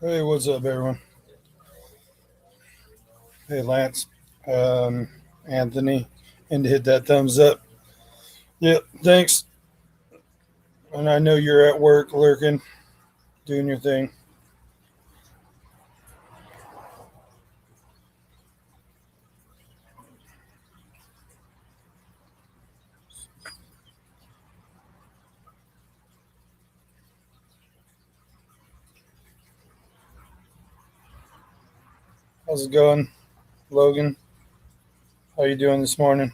Hey, what's up, everyone? Hey, Lance, um, Anthony, and hit that thumbs up. Yep, thanks. And I know you're at work, lurking, doing your thing. How's it going, Logan? How you doing this morning?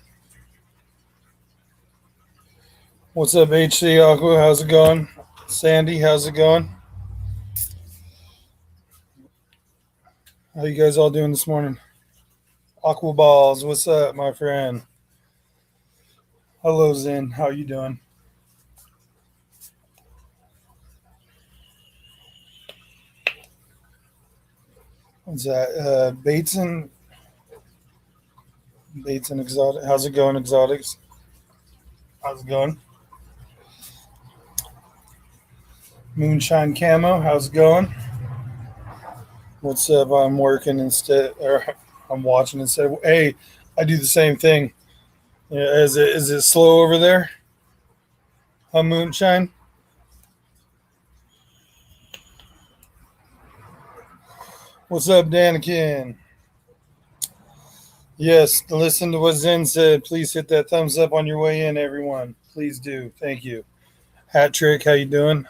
What's up, HC Aqua? How's it going? Sandy, how's it going? How you guys all doing this morning? Aqua Balls, what's up, my friend? Hello, Zen. How you doing? What's that? Bates and Exotic. How's it going, Exotics? How's it going? Moonshine Camo, how's it going? What's up? I'm working instead, or I'm watching instead. Hey, I do the same thing. Yeah, is it slow over there? Moonshine. What's up, Danikin? Yes, listen to what Zen said. Please hit that thumbs up on your way in, everyone. Please do. Thank you. Hat Trick, how you doing?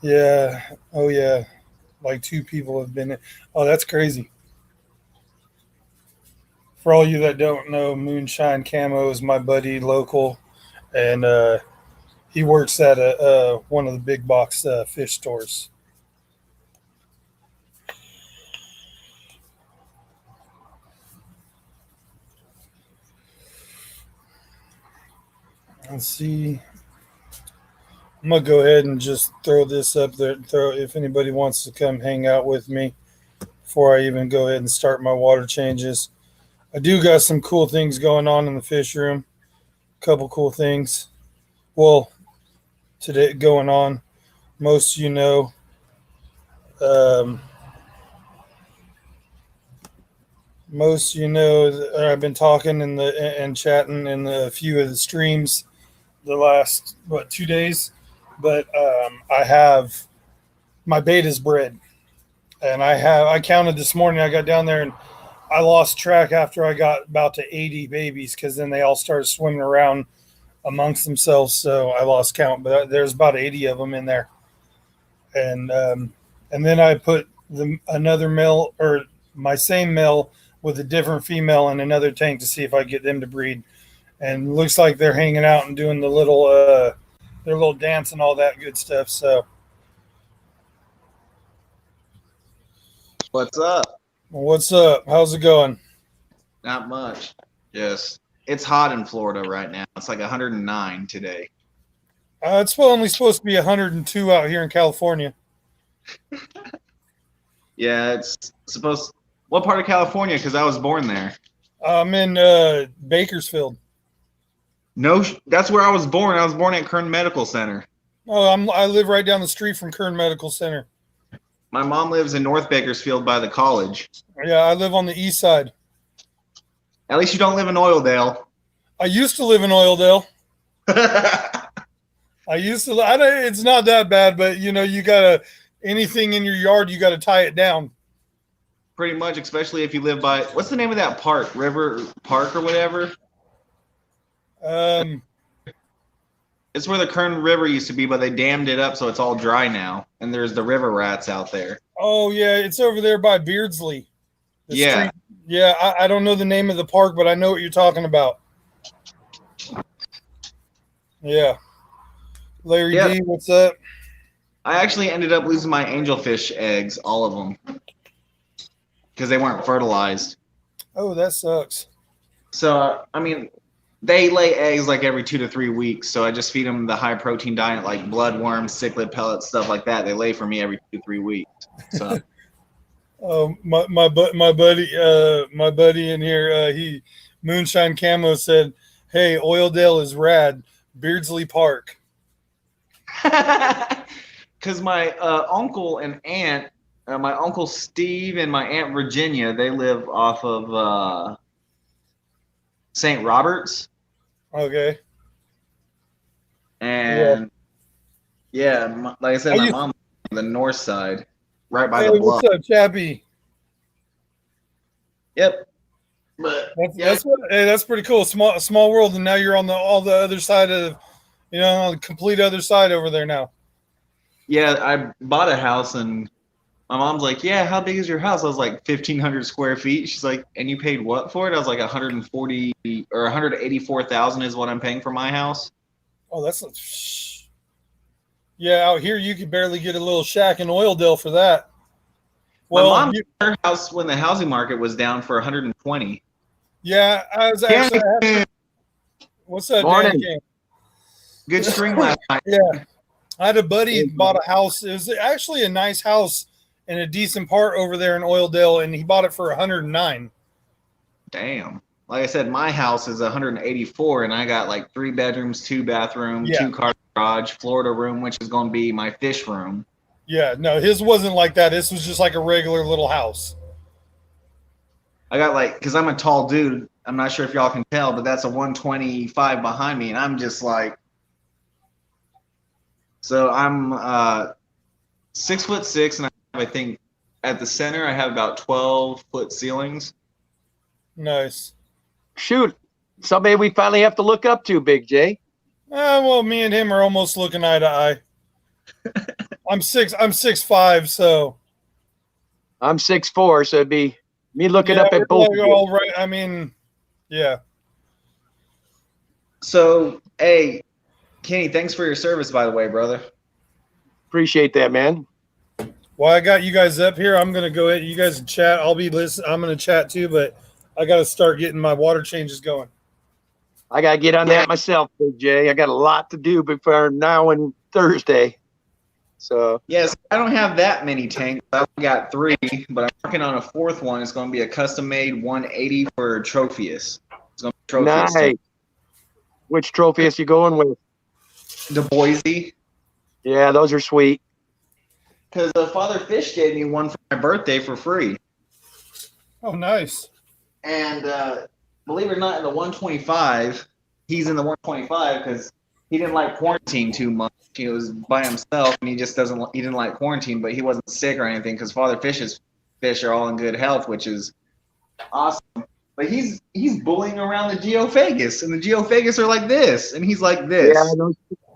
Yeah. Oh yeah. Like two people have been. Oh, that's crazy. For all you that don't know, Moonshine Camo is my buddy, local, and he works at one of the big box fish stores. Let's see. I'm gonna go ahead and just throw this up there. Throw if anybody wants to come hang out with me before I even go ahead and start my water changes. I do got some cool things going on in the fish room. Couple cool things. Well, today going on. Most of you know. Um, most of you know I've been talking in the and chatting in a few of the streams the last 2 days, but I have my beta's bred, and I counted this morning. I got down there and I lost track after I got about to 80 babies because then they all started swimming around amongst themselves. So I lost count, but there's about 80 of them in there, and then I put another male or my same male with a different female in another tank to see if I get them to breed. And it looks like they're hanging out and doing the little their little dance and all that good stuff. So What's up? what's up? How's it going? Not much. Yes. It's hot in Florida right now. It's like 109 today. It's only supposed to be 102 out here in California. Yeah, it's supposed. What part of California? Because I was born there. I'm in Bakersfield. No, that's where I was born. I was born at Kern Medical Center. Oh, I live right down the street from Kern Medical Center. My mom lives in North Bakersfield by the college. Yeah, I live on the east side. At least you don't live in Oildale. I used to live in Oildale. I used to. It's not that bad, but you gotta anything in your yard, you gotta tie it down. Pretty much, especially if you live by what's the name of that park? River Park or whatever? Um, It's where the Kern River used to be, but they dammed it up so it's all dry now. And there's the river rats out there. oh yeah, it's over there by Beardsley. The Yeah. street. Yeah, I don't know the name of the park, but I know what you're talking about. Yeah. Larry Yeah. D, what's up? I actually ended up losing my angelfish eggs, all of them, because they weren't fertilized. Oh, that sucks. So, I mean, they lay eggs like every 2 to 3 weeks. So I just feed them the high protein diet like bloodworms, cichlid pellets, stuff like that. They lay for me every 2 to 3 weeks. So My buddy in here, he Moonshine Camo said, "Hey, Oildale is rad. Beardsley Park." because my uncle and aunt, my uncle Steve and my aunt Virginia, they live off of St. Roberts, Okay. and like I said, I my used, mom on the north side, right by hey, the bluff. what's up, Chappie? Yep. But That's pretty cool. Small world, and now you're on all the other side of, on the complete other side over there now. yeah, I bought a house and my mom's like, "Yeah, how big is your house?" I was like, 1,500 square feet. She's like, "And you paid what for it?" I was like, 140 or 184,000 is what I'm paying for my house. Oh, yeah. Out here, you could barely get a little shack in Oildale for that. Well, my mom bought her house when the housing market was down for 120. Yeah, I was actually. What's up, Morning. Dan? Good string last night. Yeah, I had a buddy bought a house. It was actually a nice house in a decent part over there in Oildale, and he bought it for 109. Damn. Like I said, my house is 184, and I got like 3 bedrooms, 2 bathrooms, 2-car garage, Florida room, which is going to be my fish room. Yeah, no, his wasn't like that. This was just like a regular little house. I got because I'm a tall dude. I'm not sure if y'all can tell, but that's a 125 behind me, and I'm just like. So I'm 6'6", and I think at the center I have about 12-foot ceilings. Nice. Shoot, somebody we finally have to look up to, Big J. Well, me and him are almost looking eye to eye. I'm 6'5", so I'm 6'4", so it'd be me looking up at both. All right. I mean, yeah. So, hey, Kenny, thanks for your service, by the way, brother. Appreciate that, man. Well, I got you guys up here. I'm gonna go ahead. You guys can chat. I'll be listening. I'm gonna chat too, but I got to start getting my water changes going. I gotta get on that myself, Big J. I got a lot to do before now and Thursday. So yes, I don't have that many tanks. I've got 3, but I'm working on a 4th one. It's going to be a custom-made 180 for Tropheus. It's going to be Tropheus. Nice. Which Tropheus you going with? The Boise. Yeah, those are sweet. Because Father Fish gave me one for my birthday for free. Oh, nice. And believe it or not, in the 125, he's in the 125 because he didn't like quarantine too much. He was by himself, and he didn't like quarantine, but he wasn't sick or anything because Father Fish's fish are all in good health, which is awesome. But he's bullying around the Geophagus, and the Geophagus are like this, and he's like this. Yeah,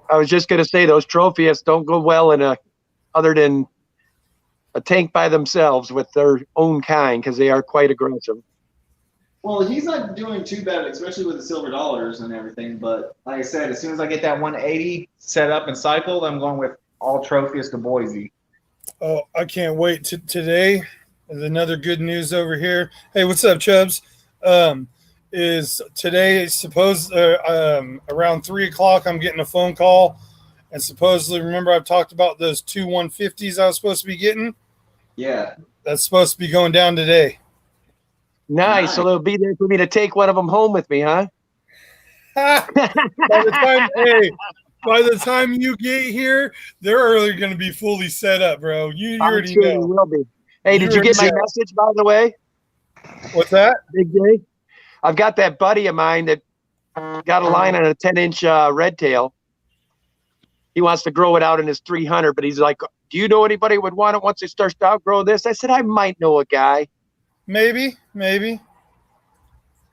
I was just gonna say those Tropheus don't go well in other than a tank by themselves with their own kind because they are quite aggressive. Well, he's not doing too bad, especially with the silver dollars and everything. But like I said, as soon as I get that 180 set up and cycled, I'm going with all Tropheus to Boise. Oh, I can't wait. Today is another good news over here. Hey, what's up, Chubbs? Is today around 3 o'clock? I'm getting a phone call, and supposedly, remember I've talked about those 2 150s I was supposed to be getting? Yeah, that's supposed to be going down today. Nice. So they'll be there for me to take one of them home with me, huh? By the time you get here, they're already going to be fully set up, bro. You already know. You will be. Hey, did you get my message, by the way? What's that? Big J? I've got that buddy of mine that got a line on a 10-inch red tail. He wants to grow it out in his 300, but he's like, do you know anybody who would want it once it starts to outgrow this? I said, I might know a guy. Maybe.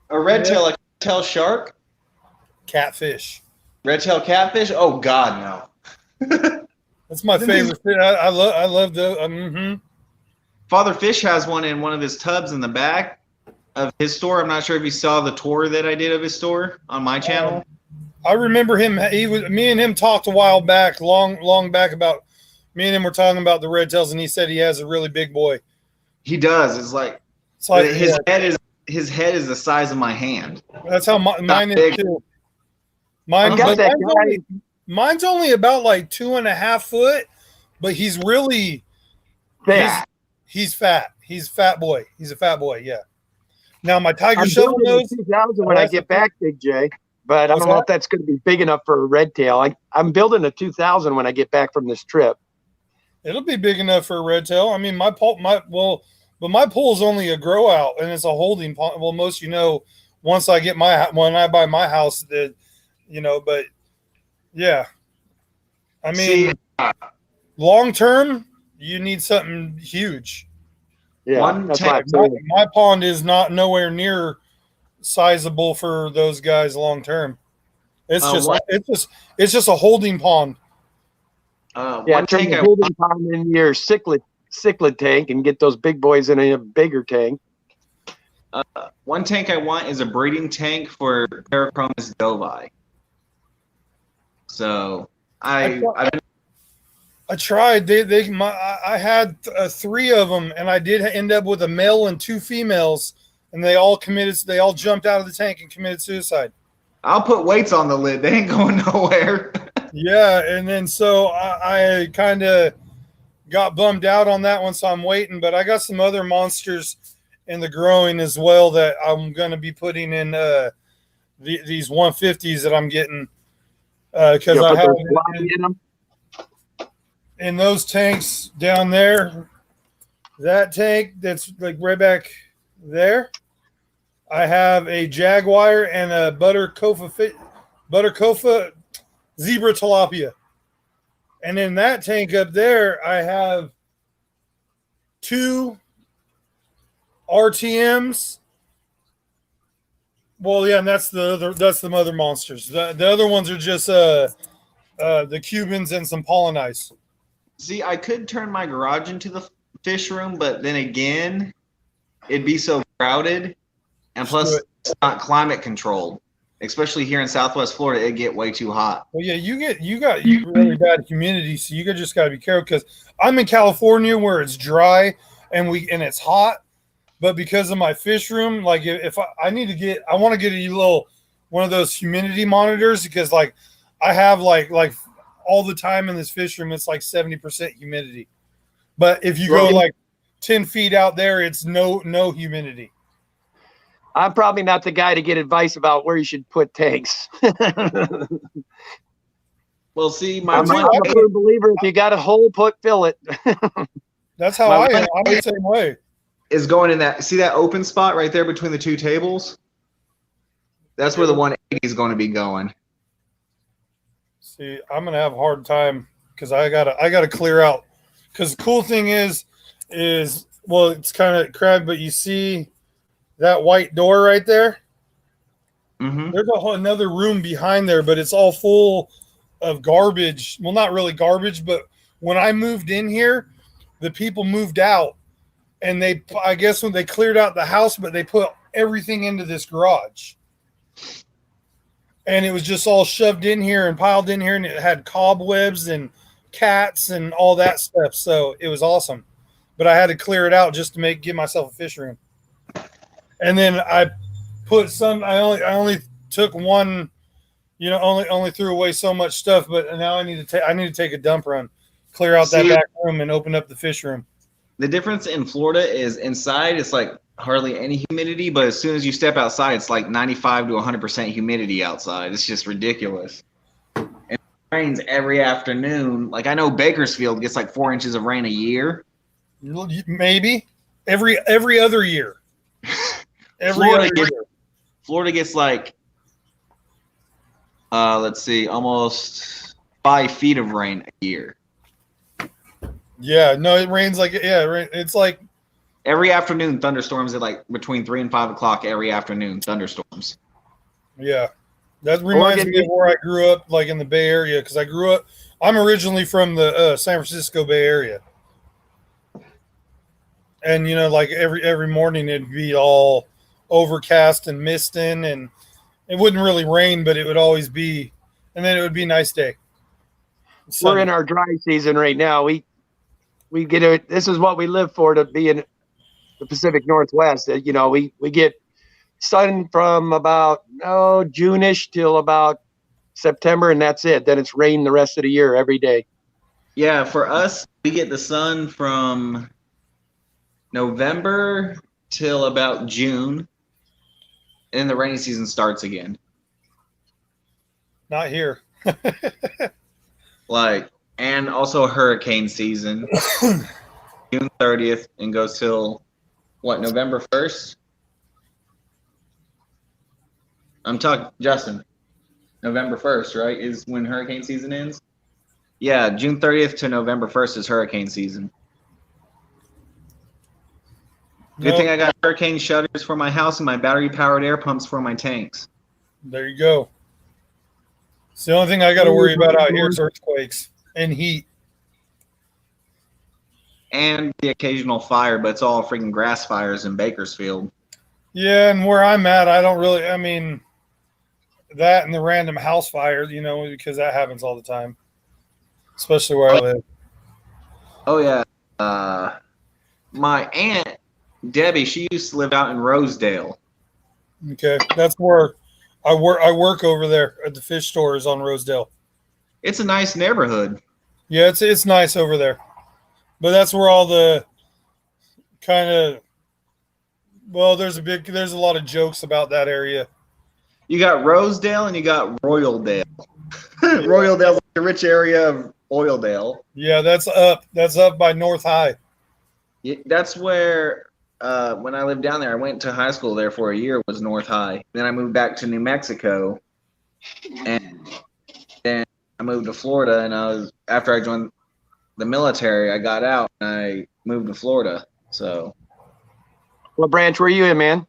A red tail, like a tail shark? Catfish. Red tail catfish? Oh, God, no. That's my favorite fish. I love the. Father Fish has one in one of his tubs in the back of his store. I'm not sure if you saw the tour that I did of his store on my channel. I remember him. Me and him talked a while back, long back about. Me and him were talking about the red tails, and he said he has a really big boy. He does. It's like his head is the size of my hand. That's how mine is too. Mine's only about like 2.5 foot, but he's really fat. He's fat. He's a fat boy. He's a fat boy. Yeah. Now my tiger shovel nose. 2000 when I get back, Big J. But I don't know if that's going to be big enough for a red tail. I'm building a 2000 when I get back from this trip. It'll be big enough for a red tail. I mean, but my pool is only a grow out and it's a holding pond. Well, most once I get when I buy my house, but yeah, I mean, See, long term, you need something huge. Yeah, One that's tank- why I'm saying it. My pond is not nowhere near sizable for those guys long term. It's it's just a holding pond. Yeah, one turn tank the I holding pond in your cichlid tank and get those big boys in a bigger tank. one tank I want is a breeding tank for Parachromis dovi. So I tried. I had 3 of them, and I did end up with a male and 2 females, and they all jumped out of the tank and committed suicide. I'll put weights on the lid. They ain't going nowhere. Yeah, and then so I kind of got bummed out on that one, so I'm waiting. But I got some other monsters in the growing as well that I'm going to be putting in these 150s that I'm getting because I have in them. in those tanks down there. That tank that's like right back there, I have a jaguar and a buttercofa zebra tilapia. And in that tank up there, I have 2 RTMs. Well, yeah, and that's the mother monsters. The other ones are just the Cubans and some Polonice. See, I could turn my garage into the fish room, but then again, it'd be so crowded, and plus it's not climate controlled. Especially here in Southwest Florida, it'd get way too hot. Well, yeah, you got really bad humidity, so you just got to be careful. Because I'm in California where it's dry and it's hot, but because of my fish room, like if I want to get a little one of those humidity monitors because like I have like all the time in this fish room, it's like 70% humidity. But if you go like 10 feet out there, it's no humidity. I'm probably not the guy to get advice about where you should put tanks. Well, see, I'm a firm believer if you got a hole, fill it. That's how I am. I'm the same way. Is going in that. See that open spot right there between the 2 tables? That's where the 180 is going to be going. See, I'm gonna have a hard time because I gotta clear out. Because the cool thing is well, it's kind of crowded, but you see that white door right there? Mm-hmm. There's another room behind there, but it's all full of garbage. Well, not really garbage, but when I moved in here, the people moved out, and I guess when they cleared out the house, but they put everything into this garage. And it was just all shoved in here and piled in here, and it had cobwebs and cats and all that stuff. So it was awesome. But I had to clear it out just to give myself a fish room. And then I put some. I only took one. Only threw away so much stuff. But now I need to take a dump run, clear out that back room, and open up the fish room. The difference in Florida is inside it's like hardly any humidity, but as soon as you step outside, it's like 95 to 100% humidity outside. It's just ridiculous. And it rains every afternoon. Like I know Bakersfield gets like 4 inches of rain a year. Maybe every other year. Florida gets like, let's see, almost 5 feet of rain a year. Yeah, no, it rains like it's like every afternoon thunderstorms at like between 3 and 5 o'clock every afternoon thunderstorms. Yeah, that reminds me of where I grew up, like in the Bay Area, because I'm originally from the San Francisco Bay Area. And like every morning it'd be all overcast and misting, and it wouldn't really rain, but it would always be, and then it would be a nice day. We're in our dry season right now. We get it. This is what we live for, to be in the Pacific Northwest. We get sun from about June-ish till about September, and that's it. Then it's rain the rest of the year every day. Yeah, for us, we get the sun from November till about June, and the rainy season starts again. Not here. And and also hurricane season, June 30th, and goes till what, November 1st? I'm talking, Justin. November 1st, right? Is when hurricane season ends? Yeah, June 30th to November 1st is hurricane season. Good thing I got hurricane shutters for my house and my battery-powered air pumps for my tanks. There you go. It's the only thing I got to worry about out here is earthquakes and heat. And the occasional fire, but it's all freaking grass fires in Bakersfield. Yeah, and where I'm at, I don't really, I mean, that and the random house fires, you know, because that happens all the time, especially where I live. Oh, yeah. My aunt, Debbie, she used to live out in Rosedale. Okay, that's where I work over there at the fish stores on Rosedale. It's a nice neighborhood. Yeah, it's nice over there, but that's where all the kind of there's a lot of jokes about that area. You got Rosedale and you got Royaldale. Royaldale's like the rich area of Oildale. Yeah, that's up by North High. Yeah, that's where when I lived down there, I went to high school there for a year, was North High. Then I moved back to New Mexico, and then I moved to Florida. And after I joined the military, I got out and I moved to Florida. So, What branch were you in, man?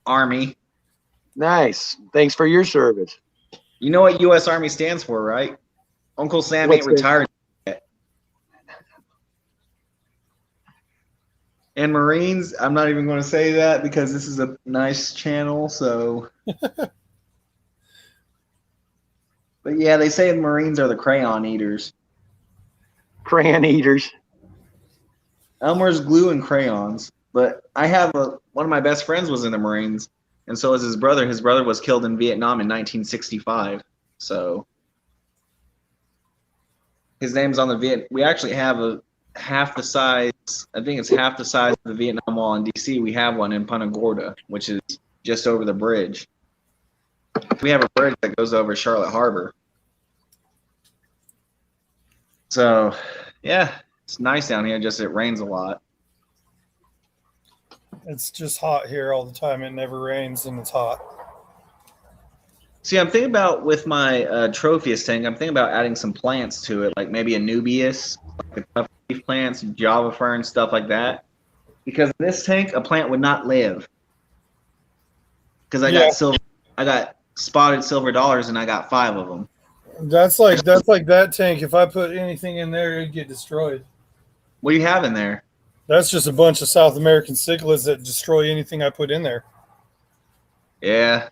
Army. Nice. Thanks for your service. You know what U.S. Army stands for, right? Uncle Sam ain't retired yet. And Marines, I'm not even going to say that because this is a nice channel, so. But yeah, they say the Marines are the crayon eaters. Crayon eaters. Elmer's glue and crayons. But I have one of my best friends was in the Marines, and so was his brother. His brother was killed in Vietnam in 1965. So his name's on the We actually have half the size. I think it's half the size of the Vietnam Wall in D.C. We have one in Punta Gorda, which is just over the bridge. We have a bridge that goes over Charlotte Harbor. So, yeah, it's nice down here. Just it rains a lot. It's just hot here all the time. It never rains and it's hot. See, I'm thinking about with my Tropheus tank, I'm thinking about adding some plants to it, like maybe a Nubius, like the tough leaf plants, Java fern, stuff like that. Because in this tank, a plant would not live. Because I got spotted silver dollars, and I got 5 of them. That's like that tank. If I put anything in there, it'd get destroyed. What do you have in there? That's just a bunch of South American cichlids that destroy anything I put in there. Yeah.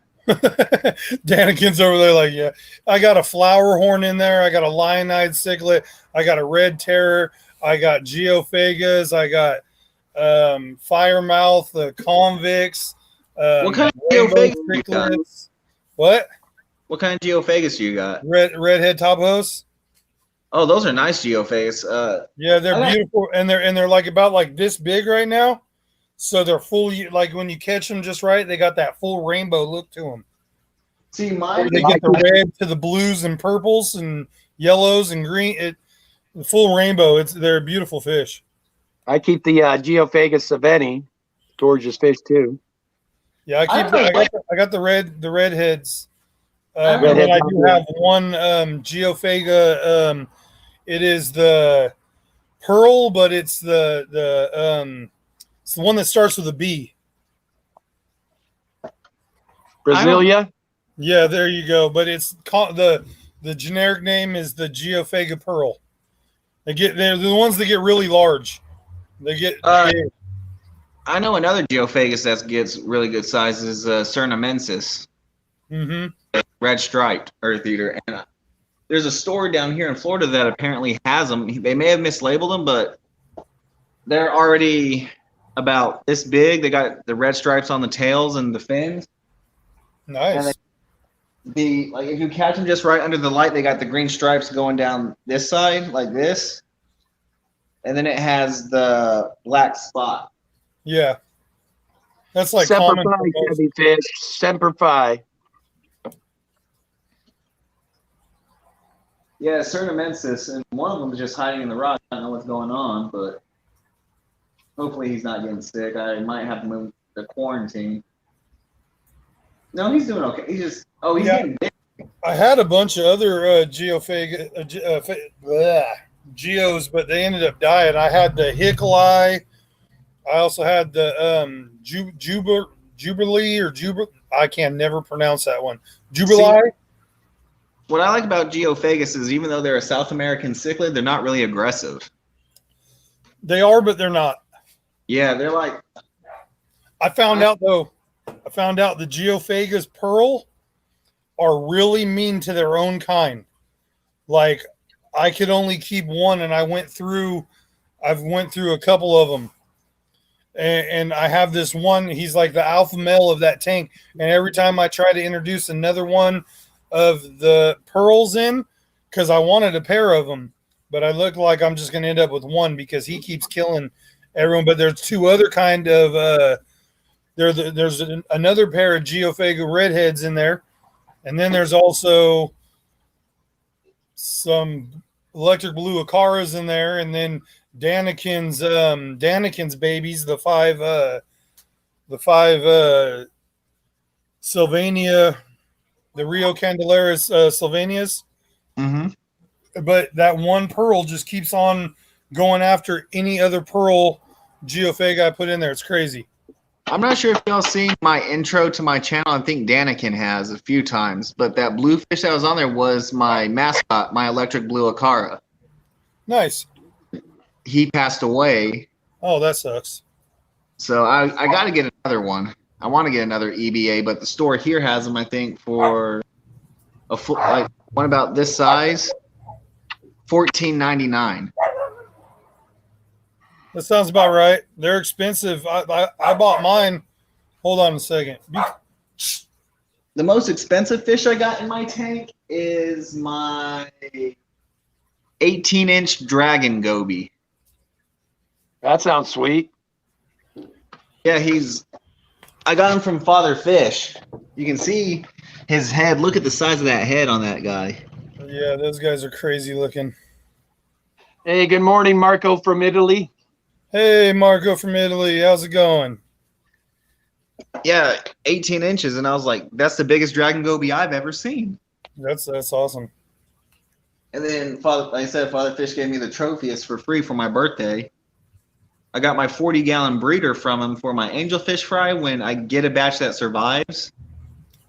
Danikin's over there like, yeah. I got a flower horn in there. I got a lion-eyed cichlid. I got a red terror. I got geophagus. I got firemouth, convicts. What kind of geophagus you got? What? What kind of geophagus you got? Redhead topos. Oh, those are nice geophagus. Yeah, they're beautiful, and they're like about like this big right now. So they're full, like when you catch them just right, they got that full rainbow look to them. See, they get the red to the blues and purples and yellows and green. The full rainbow. They're a beautiful fish. I keep the Geophagus saveni, gorgeous fish too. Yeah, I got the redheads. Redhead I do have one Geophaga. It is the pearl, but it's the one that starts with a B. Brasilia. Yeah, there you go. But it's the generic name is the Geophaga pearl. They're the ones that get really large. They get big. I know another geophagus that gets really good sizes, Cernamensis. Mm-hmm. Red striped earth eater. And there's a store down here in Florida that apparently has them. They may have mislabeled them, but they're already about this big. They got the red stripes on the tails and the fins. Nice. And if you catch them just right under the light, they got the green stripes going down this side like this. And then it has the black spot. Yeah. That's like Semper common Fi, heavy fish. Semper Fi. Yeah, Cernamensis, and one of them is just hiding in the rock. I don't know what's going on, but hopefully he's not getting sick. I might have to move to quarantine. No, he's doing okay. He's getting big. I had a bunch of other geos, but they ended up dying. I had the Hickley. I also had the Jubilee. I can never pronounce that one. Jubilee. What I like about Geophagus is even though they're a South American cichlid, they're not really aggressive. They are, but they're not. Yeah, they're like. I found out the Geophagus pearl are really mean to their own kind. Like I could only keep one, and I've went through a couple of them. And I have this one, he's like the alpha male of that tank. And every time I try to introduce another one of the pearls in, because I wanted a pair of them, but I look like I'm just going to end up with one because he keeps killing everyone. But there's two other kind of, there's another pair of Geophaga redheads in there. And then there's also some electric blue Acaras in there. And then Danikin's babies, the five Sylvania, the Rio Candelaris Sylvanias. Mm-hmm. But that one pearl just keeps on going after any other pearl Geophaga I put in there. It's crazy. I'm not sure if y'all seen my intro to my channel. I think Danikin has a few times, but that blue fish that was on there was my mascot, my electric blue Acara. Nice. He passed away. Oh, that sucks. So I got to get another one. I want to get another EBA, but the store here has them, I think, for a foot, like one about this size, $14.99. That sounds about right. They're expensive. I bought mine. Hold on a second. The most expensive fish I got in my tank is my 18-inch dragon goby. That sounds sweet. Yeah, I got him from Father Fish. You can see his head. Look at the size of that head on that guy. Yeah, those guys are crazy looking. Hey, good morning, Marco from Italy. Hey, Marco from Italy. How's it going? Yeah, 18 inches. And I was like, that's the biggest dragon goby I've ever seen. That's awesome. And then, like I said, Father Fish gave me the Tropheus for free for my birthday. I got my 40-gallon breeder from him for my angelfish fry when I get a batch that survives.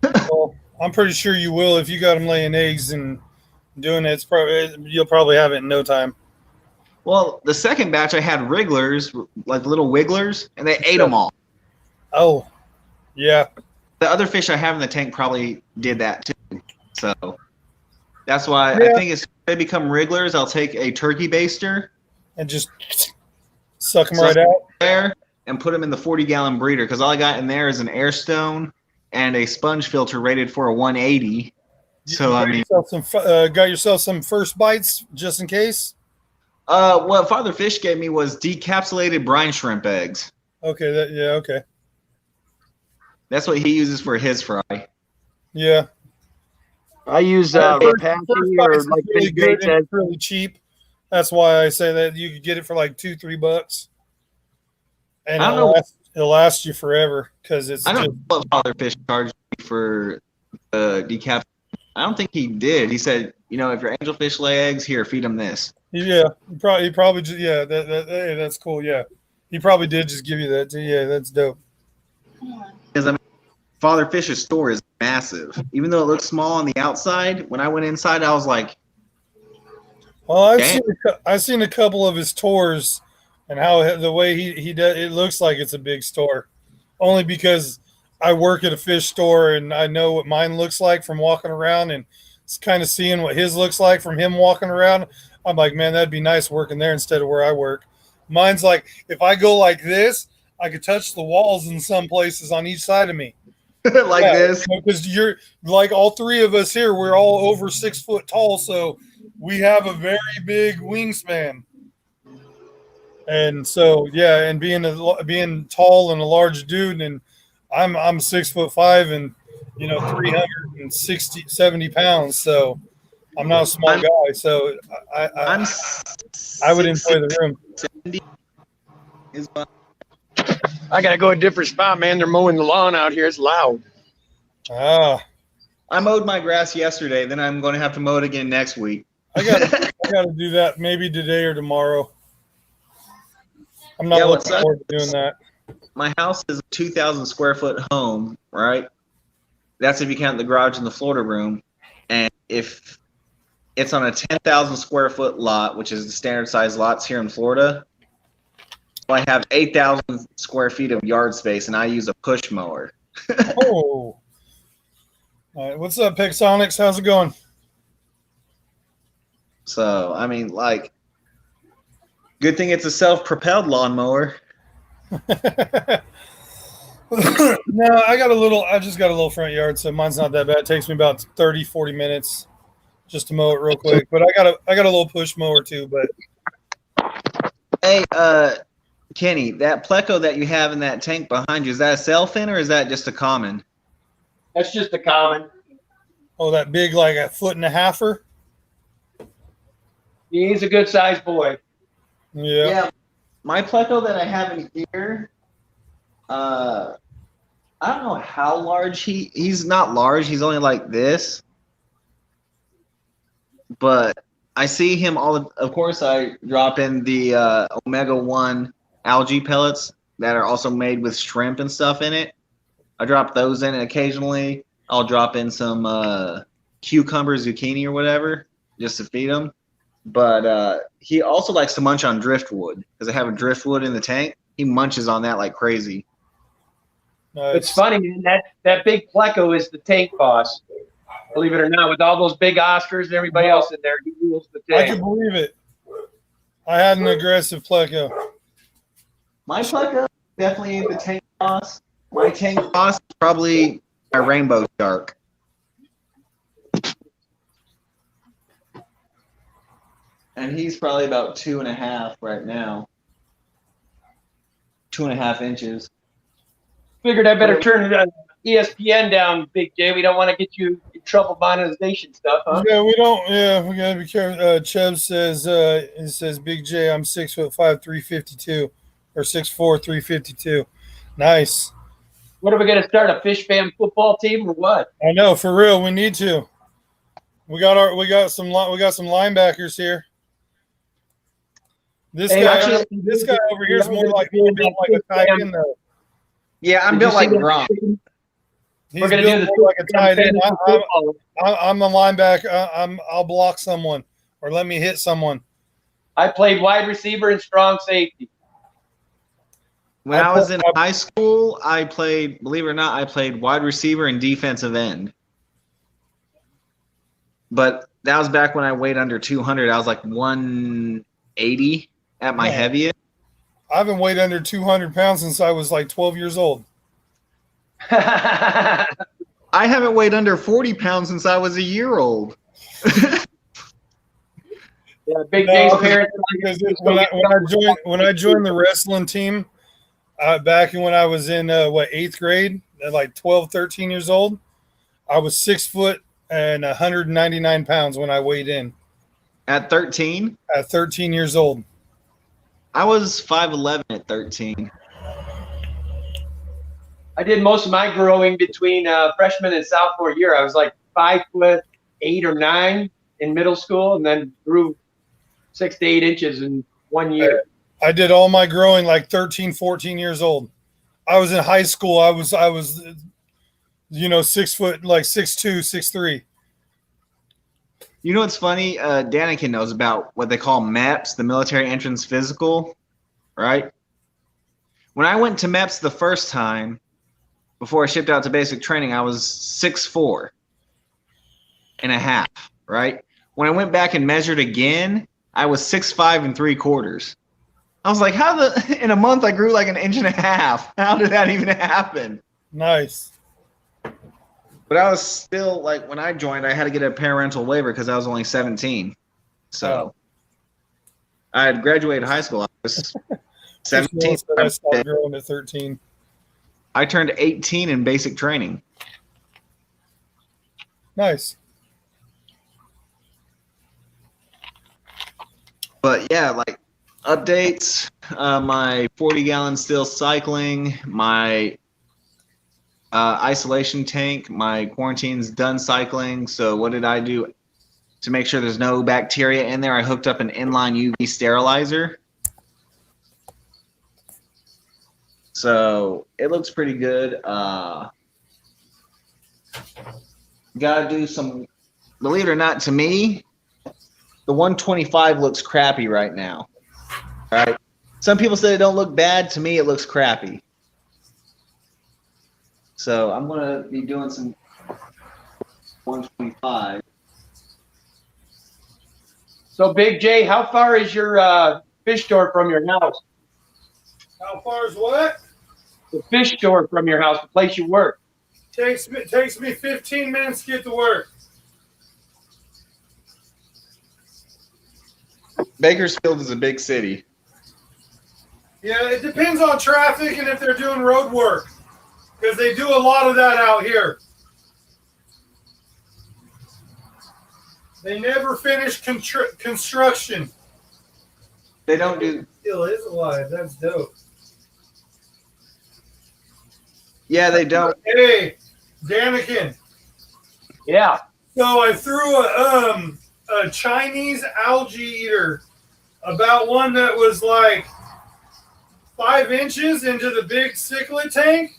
Well, I'm pretty sure you will if you got them laying eggs and doing it. You'll probably have it in no time. Well, the second batch I had wrigglers, like little wigglers, and they ate them all. Oh, yeah. The other fish I have in the tank probably did that too. So that's why Yeah. I think as they become wrigglers, I'll take a turkey baster And just suck them right out. there and put them in the 40-gallon breeder because all I got in there is an air stone and a sponge filter rated for a 180. So I mean, got yourself some first bites just in case. what Father Fish gave me was decapsulated brine shrimp eggs. Okay, okay. That's what he uses for his fry. Yeah. I use First Rapace bites or is like really Big good Bait and says. it's really cheap. That's why I say that you could get it for like $2-3, and I don't know. it'll last you forever because it's I don't just, know what Father Fish charged me for the decap. I don't think he did. He said, if your angelfish lay eggs, here, feed them this. yeah. He probably just, yeah. Hey, that's cool. Yeah, he probably did just give you that too. Yeah, that's dope. Because I mean, Father Fish's store is massive. Even though it looks small on the outside, when I went inside, I was like, Well, Damn. I've seen a couple of his tours, and how the way he does it looks like it's a big store, only because I work at a fish store and I know what mine looks like from walking around and kind of seeing what his looks like from him walking around. I'm like, man, that'd be nice working there instead of where I work. Mine's like, if I go like this, I could touch the walls in some places on each side of me. like this. Because you're like all three of us here, we're all over 6 foot tall, so we have a very big wingspan. And so, yeah, and being tall and a large dude, and I'm 6'5" and 360-70 pounds. So I'm not a small I'm- guy, so I'm I would enjoy the room. 70 is what- I gotta go a different spot, man. They're mowing the lawn out here. It's loud. Ah, I mowed my grass yesterday. Then I'm going to have to mow it again next week. I got to do that maybe today or tomorrow. I'm not Yeah, looking what's up? forward to doing that. My house is a 2,000 square foot home, right? That's if you count the garage and the Florida room. And if it's on a 10,000 square foot lot, which is the standard size lots here in Florida, so I have 8,000 square feet of yard space, and I use a push mower. Oh. All right, what's up, Pixonics? How's it going? So, I mean, like, good thing it's a self-propelled lawnmower. No, I just got a little front yard, so mine's not that bad. It takes me about 30, 40 minutes just to mow it real quick. But I got a little push mower too, but Hey, Kenny, that Pleco that you have in that tank behind you, is that a sail-fin or is that just a common? That's just a common. oh, that big like a foot and a halfer. He's a good sized boy. Yeah. My Pleco that I have in here, I don't know how large he's not large. He's only like this. But I see him of course, I drop in the Omega-1 algae pellets that are also made with shrimp and stuff in it. I drop those in, and occasionally I'll drop in some cucumber, zucchini, or whatever just to feed him. But he also likes to munch on driftwood because I have a driftwood in the tank. He munches on that like crazy. Nice. It's funny, man. That big Pleco is the tank boss. Believe it or not, with all those big Oscars and everybody else in there, he rules the I can tank. believe it. I had an aggressive Pleco. My Pleco definitely ain't the tank boss. My tank boss is probably a rainbow shark. And he's probably about 2.5 right now. 2.5 inches. Figured I better turn ESPN down, Big J. We don't want to get you in trouble monetization stuff, huh? Yeah, we don't. Yeah, we gotta be careful. Chubb says, it says, Big J, I'm 6'5", 352, or 6'4", 352. Nice. What are we going to start, a fish fam football team or what? I know, for real. We need to. We got some linebackers here. This Hey, guy, actually, this guy over here is more like built like a tight end though. Yeah, I'm Did you built like see that? Gronk. He's We're going to do built the more like a tight end. football. I'm the linebacker. I'll block someone or let me hit someone. I played wide receiver and strong safety. When I was in high school, I played, believe it or not, I played wide receiver and defensive end. But that was back when I weighed under 200. I was like 180 at my Yeah. heaviest. I haven't weighed under 200 pounds since I was like 12 years old. I haven't weighed under 40 pounds since I was a year old. Yeah, Big No, J's parents. Because when I joined the wrestling team back when I was in 8th grade, at like 12, 13 years old, I was 6 foot and 199 pounds when I weighed in At 13, at 13 years old. I was 5'11 at 13. I did most of my growing between freshman and sophomore year. I was like 5'8" or 9" in middle school, and then grew 6 to 8 inches in 1 year. I did all my growing like 13, 14 years old. I was in high school. I was 6 foot, like 6'2", 6'3". You know what's funny? Danikin knows about what they call MEPS, the Military Entrance Physical, right? When I went to MEPS the first time, before I shipped out to basic training, I was 6'4" and a half, right? When I went back and measured again, I was 6'5" 3/4. I was like, in a month I grew like 1.5 inches. How did that even happen? Nice. But I was still, like, when I joined, I had to get a parental waiver because I was only 17. So I had graduated high school. I was 17. I started growing at 13. I turned 18 in basic training. Nice. yeah, like updates. My 40-gallon still cycling. My isolation tank. My quarantine's done cycling. So what did I do to make sure there's no bacteria in there? I hooked up an inline UV sterilizer. So it looks pretty good. Gotta do some, believe it or not, to me, the 125 looks crappy right now. All right. Some people say it don't look bad. To me, it looks crappy. So I'm gonna be doing some 125. So, Big J, how far is your fish store from your house? How far is what? The fish store from your house, the place you work. Takes me 15 minutes to get to work. Bakersfield is a big city. Yeah, it depends on traffic and if they're doing road work, because they do a lot of that out here. They never finish construction. They don't do. Still is alive. That's dope. Yeah, they don't. Hey, Danikin. Yeah. So I threw a Chinese algae eater, about one that was like 5 inches, into the big cichlid tank,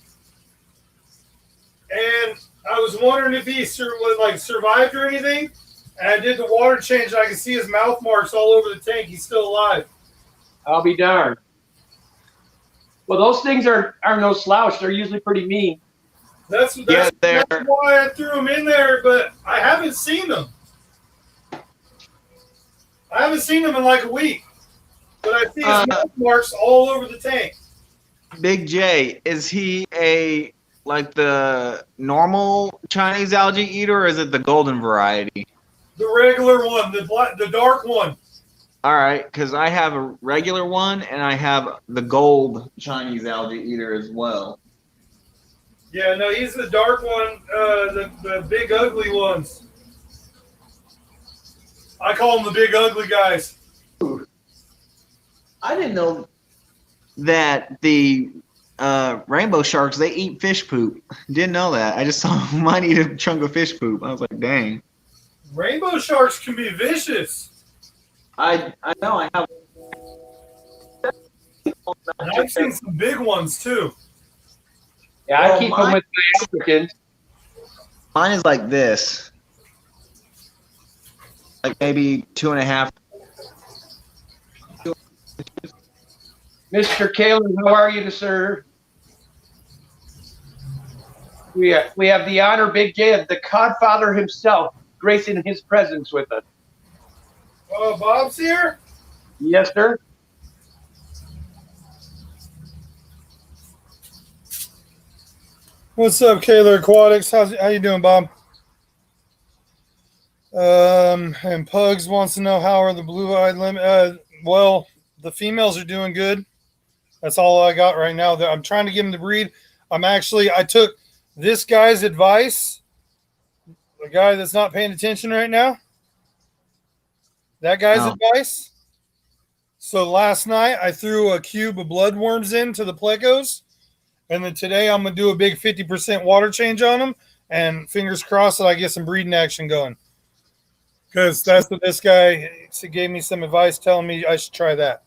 and I was wondering if he survived or anything. And I did the water change, and I can see his mouth marks all over the tank. He's still alive. I'll be darned. Well, those things are no slouch. They're usually pretty mean. That's why I threw him in there, but I haven't seen them. I haven't seen them in like a week, but I see his mouth marks all over the tank. Big J, is he like the normal Chinese algae eater, or is it the golden variety? The regular one, the dark one. All right, because I have a regular one and I have the gold Chinese algae eater as well. Yeah, no, he's the dark one, the big ugly ones. I call them the big ugly guys. I didn't know that the rainbow sharks, they eat fish poop. Didn't know that. I just saw mine eat a chunk of fish poop. I was like, dang. Rainbow sharks can be vicious. I know. I have. And I've seen some big ones too. Yeah, I keep them with my Africans. Mine is like this. Like maybe 2.5. Mr. Kaler, how are you, sir? We have the honor, Big J, of the Codfather himself gracing his presence with us. Oh, Bob's here? Yes, sir. What's up, Kaler Aquatics? How you doing, Bob? And Pugs wants to know how are the blue-eyed lemon. Well, the females are doing good. That's all I got right now. I'm trying to get them to breed. I took this guy's advice. The guy that's not paying attention right now. That guy's advice. So last night I threw a cube of bloodworms into the plecos. And then today I'm going to do a big 50% water change on them. And fingers crossed that I get some breeding action going. Because that's what this guy gave me some advice telling me I should try that.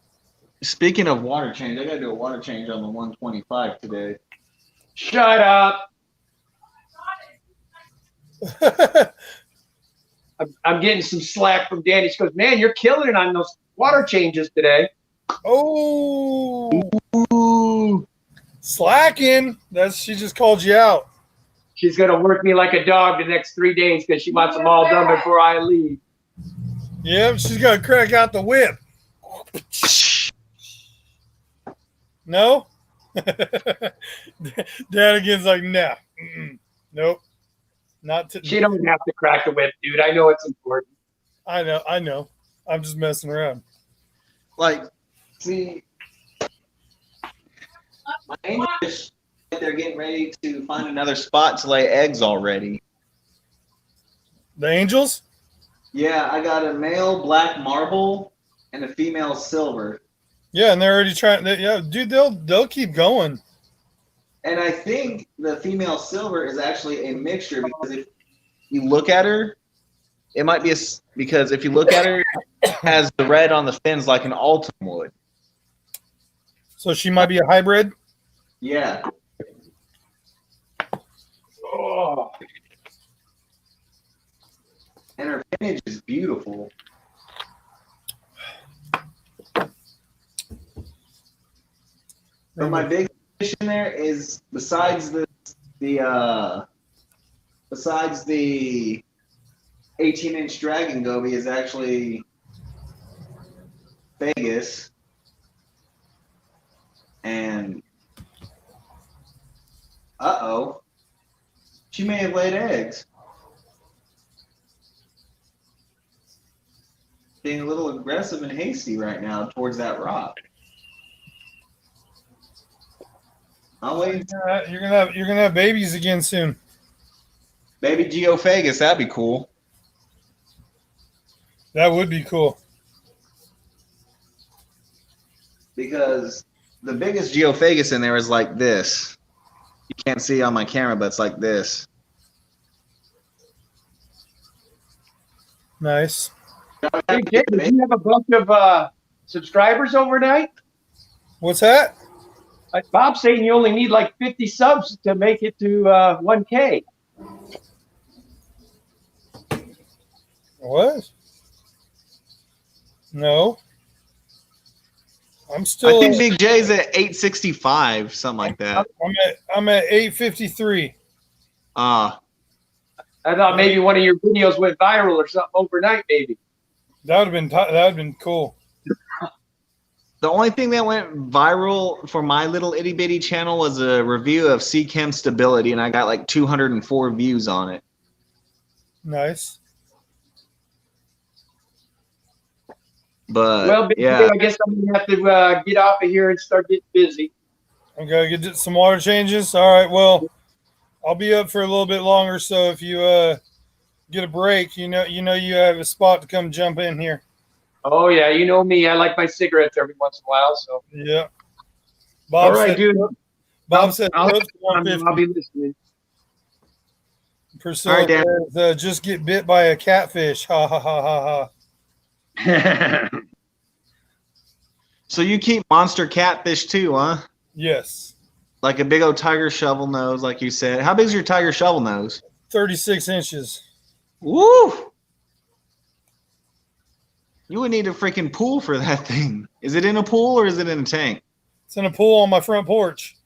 Speaking of water change, I got to do a water change on the 125 today. Shut up. I'm getting some slack from Danny. She goes, man, you're killing it on those water changes today. Oh. Ooh. Slacking. She just called you out. She's going to work me like a dog the next 3 days because she wants them all done before I leave. Yep, she's going to crack out the whip. No? Danigan's like, nah. Nope. Not to. She don't have to crack the whip, dude. I know it's important. I know. I'm just messing around. Like, see, my angels, they're getting ready to find another spot to lay eggs already. The angels? Yeah, I got a male black marble and the female silver. Yeah, and they're already trying. Yeah, dude, they'll keep going. And I think the female silver is actually a mixture because if you look at her, it might be because if you look at her, it has the red on the fins like an Altum would. So she might be a hybrid. Yeah. Oh. And her finish is beautiful. But my big fish in there is besides the 18-inch dragon goby is actually Vegas. And she may have laid eggs. Being a little aggressive and hasty right now towards that rock. I'll wait. You're gonna have babies again soon. Baby Geophagus, that'd be cool. That would be cool. Because the biggest Geophagus in there is like this. You can't see on my camera, but it's like this. Nice. Hey, Jay, did you have a bunch of subscribers overnight? What's that? Bob's saying you only need like 50 subs to make it to 1K. What? No. I'm still. I think Big J's at 865, something like that. I'm at 853. Ah, I thought maybe one of your videos went viral or something overnight, maybe. That would have been cool. the only thing that went viral for my little itty bitty channel was a review of Sea Chem Stability, and I got like 204 views on it. Nice. But Well, yeah, I guess I'm gonna have to get off of here and start getting busy. I'm gonna get some water changes. All right. Well, I'll be up for a little bit longer. So if you get a break, you you have a spot to come jump in here. Oh yeah, you know me. I like my cigarettes every once in a while. So Yeah. all right, dude. Bob said I'll close to 150. be listening. Priscilla All right, Dan. says, just get bit by a catfish. Ha ha ha ha ha. so you keep monster catfish too, huh? Yes. Like a big old tiger shovel nose, like you said. How big is your tiger shovel nose? 36 inches. Woo! You would need a freaking pool for that thing. Is it in a pool or is it in a tank? It's in a pool on my front porch.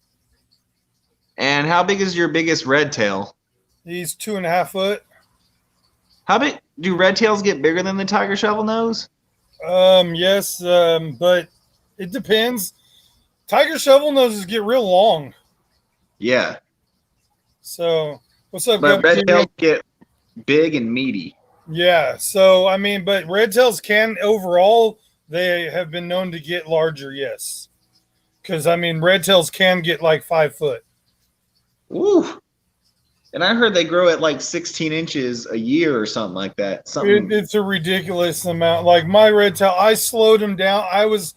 And how big is your biggest red tail? He's 2.5 foot. How big do red tails get bigger than the tiger shovel nose? Yes, but it depends. Tiger shovel noses get real long. Yeah. So what's up, But Guppy? red tails get big and meaty. Yeah. So I mean, but red tails can overall they have been known to get larger. Yes. Because I mean, red tails can get like 5 foot. Ooh. And I heard they grow at like 16 inches a year or something like that. Something. It's a ridiculous amount. Like my red tail, I slowed him down. I was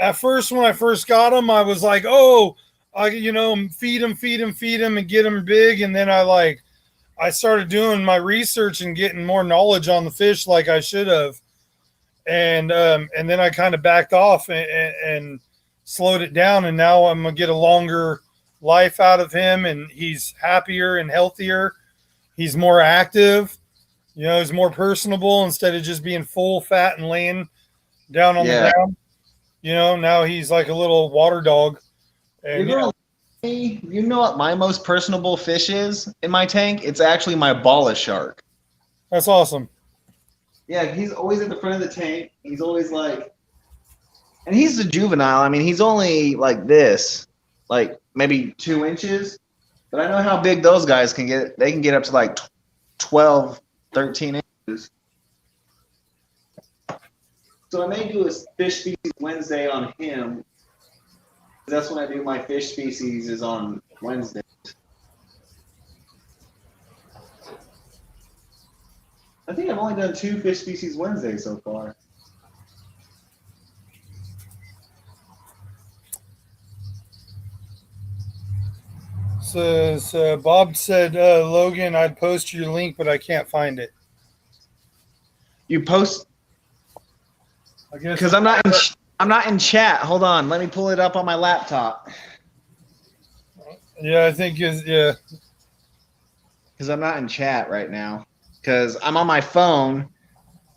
at first when I first got him, I was like, oh, feed him, and get him big. And then I started doing my research and getting more knowledge on the fish, like I should have. And then I kind of backed off and slowed it down. And now I'm gonna get a longer life out of him, and he's happier and healthier. He's more active. He's more personable instead of just being full fat and laying down on the ground. Now he's like a little water dog. And You know what my most personable fish is in my tank? It's actually my bala shark. that's awesome. Yeah, he's always at the front of the tank. He's always like, and he's a juvenile. I mean, he's only like this, like maybe 2 inches. But I know how big those guys can get. They can get up to like 12, 13 inches. So I may do a fish species Wednesday on him. That's when I do my fish species is on Wednesday. I think I've only done 2 fish species Wednesday so far. says Bob said, Logan, I'd post your link, but I can't find it. You post I guess because I'm not in chat. Hold on, let me pull it up on my laptop. Yeah, I think yeah. Because I'm not in chat right now. Because I'm on my phone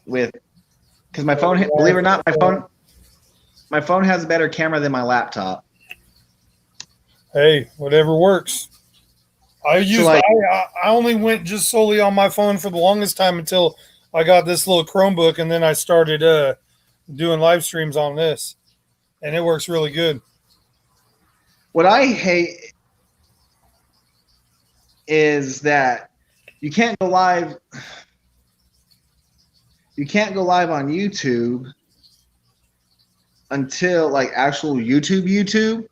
with. Because my phone, believe it or not, my phone has a better camera than my laptop. Hey, whatever works. I only went just solely on my phone for the longest time until I got this little Chromebook, and then I started doing live streams on this, and it works really good. What I hate is that you can't go live. You can't go live on YouTube until like actual YouTube.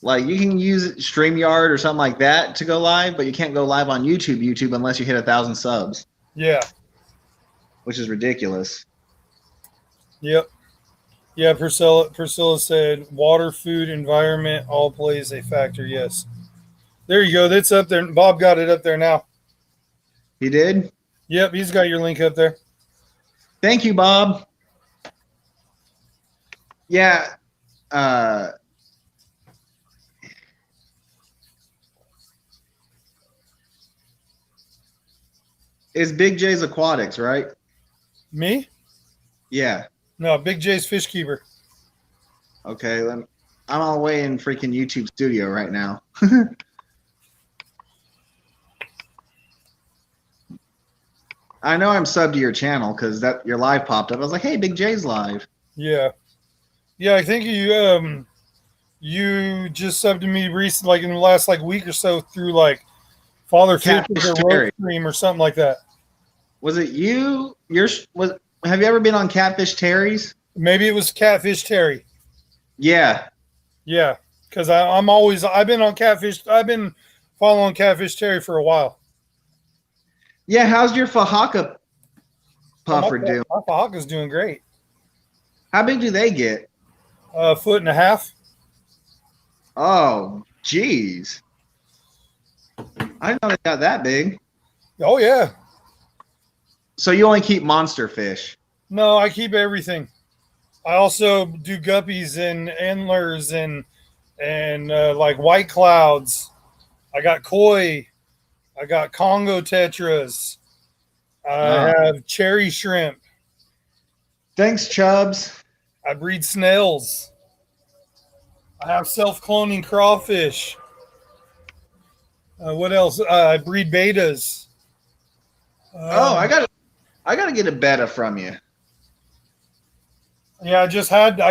Like you can use StreamYard or something like that to go live, but you can't go live on YouTube unless you hit 1,000 subs. Yeah. Which is ridiculous. Yep. Yeah, Priscilla said water, food, environment all plays a factor. Yes. There you go. That's up there. Bob got it up there now. He did? Yep, he's got your link up there. Thank you, Bob. Yeah. Is Big J's Aquatics, right? Me? Yeah. No, Big J's Fish Keeper. Okay, I'm all the way in freaking YouTube studio right now. I know I'm subbed to your channel because that your live popped up. I was like, hey, Big J's live. Yeah. Yeah, I think you just subbed to me recently, like in the last like week or so through like Father Fish's or Road Stream or something like that. Was it you? Have you ever been on Catfish Terry's? Maybe it was Catfish Terry. Yeah. Yeah, because I've been on Catfish. I've been following Catfish Terry for a while. Yeah, how's your Fahaka puffer doing? My Fahaka's doing great. How big do they get? 1.5 feet. Oh, geez. I didn't know they got that big. Oh yeah. So you only keep monster fish? No, I keep everything. I also do guppies and antlers and like white clouds. I got koi. I got Congo tetras. I have cherry shrimp. Thanks, Chubbs. I breed snails. I have self-cloning crawfish. What else? I breed betas. I gotta get a betta from you. Yeah, I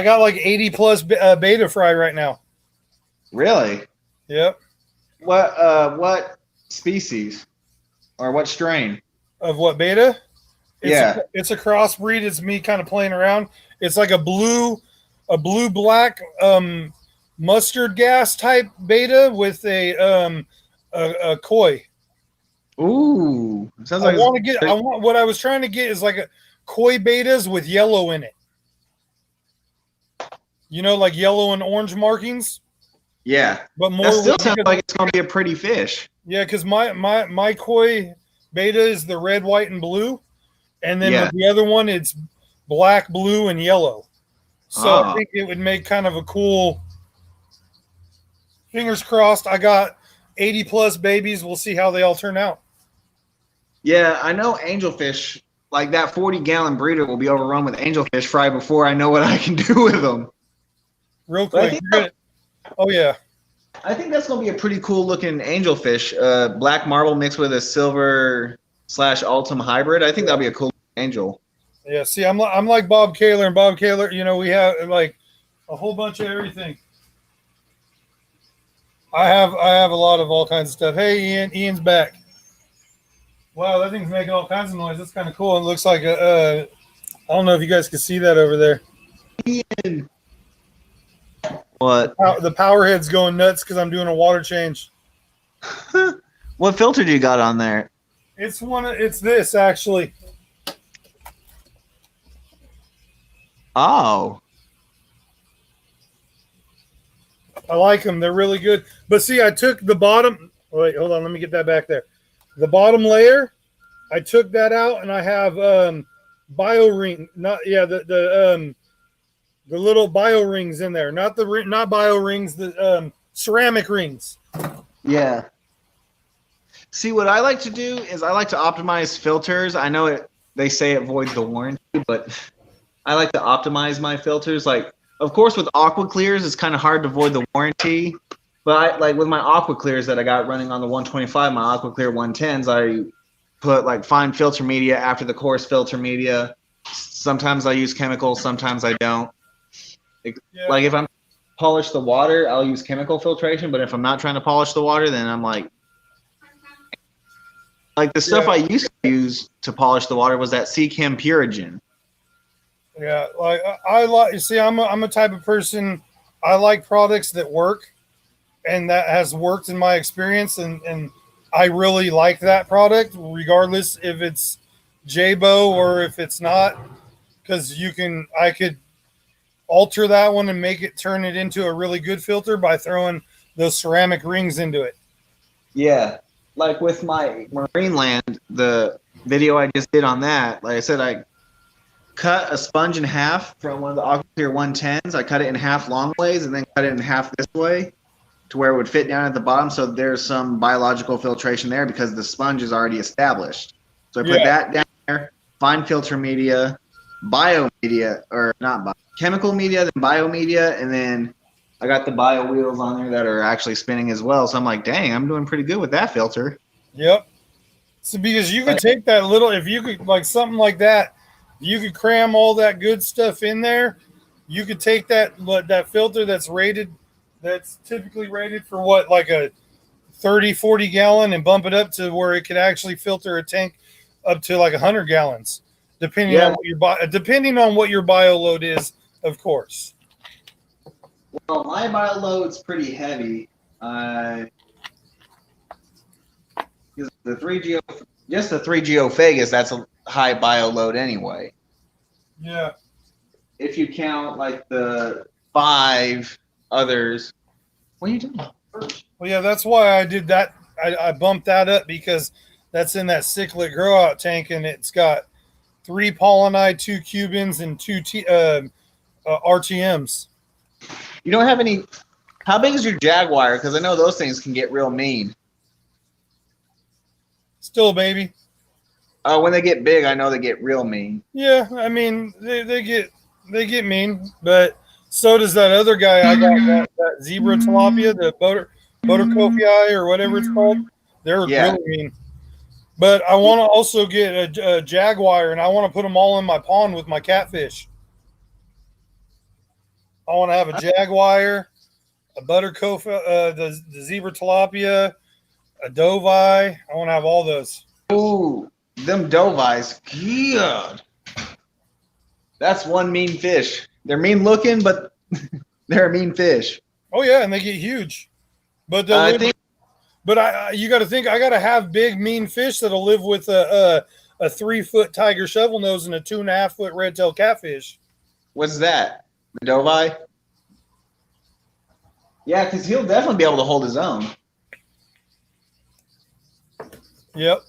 got like 80 plus beta fry right now. Really? Yep. What species or what strain of what beta? It's a crossbreed. It's me kind of playing around. It's like a blue black mustard gas type beta with a koi. Ooh, sounds like what I was trying to get is like a koi betas with yellow in it. You know, like yellow and orange markings. Yeah, but more. That still sounds like it's gonna be a pretty fish. Yeah, because my koi beta is the red, white, and blue, and then with the other one it's black, blue, and yellow. So I think it would make kind of a cool. Fingers crossed. I got 80 plus babies. We'll see how they all turn out. Yeah, I know angelfish, like that 40-gallon breeder will be overrun with angelfish fry before I know what I can do with them. Real quick. Oh, yeah. I think that's going to be a pretty cool looking angelfish. Black marble mixed with a silver/ultim hybrid. I think that'll be a cool angel. Yeah, see, I'm like Bob Kaler, and Bob Kaler, you know, we have like a whole bunch of everything. I have a lot of all kinds of stuff. Hey, Ian's back. Wow, that thing's making all kinds of noise. That's kind of cool. It looks like I don't know if you guys can see that over there. Ian. What? The power head's going nuts because I'm doing a water change. What filter do you got on there? It's this actually. Oh. I like them. They're really good. But see, I took the bottom. Wait, hold on. Let me get that back there. The bottom layer, I took that out, and I have bio ring. Not the little bio rings in there. Not bio rings. The ceramic rings. Yeah. See, what I like to do is I like to optimize filters. I know they say it voids the warranty, but I like to optimize my filters. Like, of course, with Aqua Clears, it's kind of hard to void the warranty. But like with my Aqua Clears that I got running on the 125, my Aqua Clear 110s, I put like fine filter media after the coarse filter media. Sometimes I use chemicals, sometimes I don't. Like if I'm polish the water, I'll use chemical filtration. But if I'm not trying to polish the water, then I'm like the stuff I used to use to polish the water was that Seachem Purigen. Yeah, like I like. You see, I'm a type of person. I like products that work, and that has worked in my experience, and I really like that product, regardless if it's Jabo or if it's not, because I could alter that one and turn it into a really good filter by throwing those ceramic rings into it. Yeah. Like with my Marineland, the video I just did on that, like I said, I cut a sponge in half from one of the AquaClear 110s. I cut it in half long ways and then cut it in half this way to where it would fit down at the bottom. So there's some biological filtration there because the sponge is already established. So I put that down there, fine filter media, biomedia, or not bio, chemical media, then biomedia, and then I got the bio wheels on there that are actually spinning as well. So I'm like, dang, I'm doing pretty good with that filter. Yep. So because you could take that little, if you could like something like that, you could cram all that good stuff in there. You could take that filter that's typically rated for what, like a 30, 40 gallon, and bump it up to where it could actually filter a tank up to like 100 gallons, depending on what your bio load is, of course. Well, my bio load's pretty heavy. The 3GO, just the 3GO Vegas, that's a high bio load anyway. Yeah. If you count like the 5 others, what are you doing? Well, yeah, that's why I did that. I bumped that up because that's in that cichlid grow out tank, and it's got 3 Polonide, 2 Cubans, and 2 RTMs. You don't have any. How big is your Jaguar? Because I know those things can get real mean. Still a baby. When they get big, I know they get real mean. Yeah, I mean they get mean, but so does that other guy. I got that zebra tilapia, the Boterkoffii or whatever it's called. They're really mean. But I want to also get a Jaguar, and I want to put them all in my pond with my catfish. I want to have a Jaguar, a Boterkoffii, the zebra tilapia, a Dovai. I want to have all those. Ooh, them Dovais, God. That's one mean fish. They're mean looking, but they're a mean fish. Oh yeah, and they get huge. But you got to think I got to have big mean fish that'll live with a 3-foot tiger shovel nose and a 2.5-foot red-tailed catfish. What's that? The Dovai? Yeah, because he'll definitely be able to hold his own. Yep.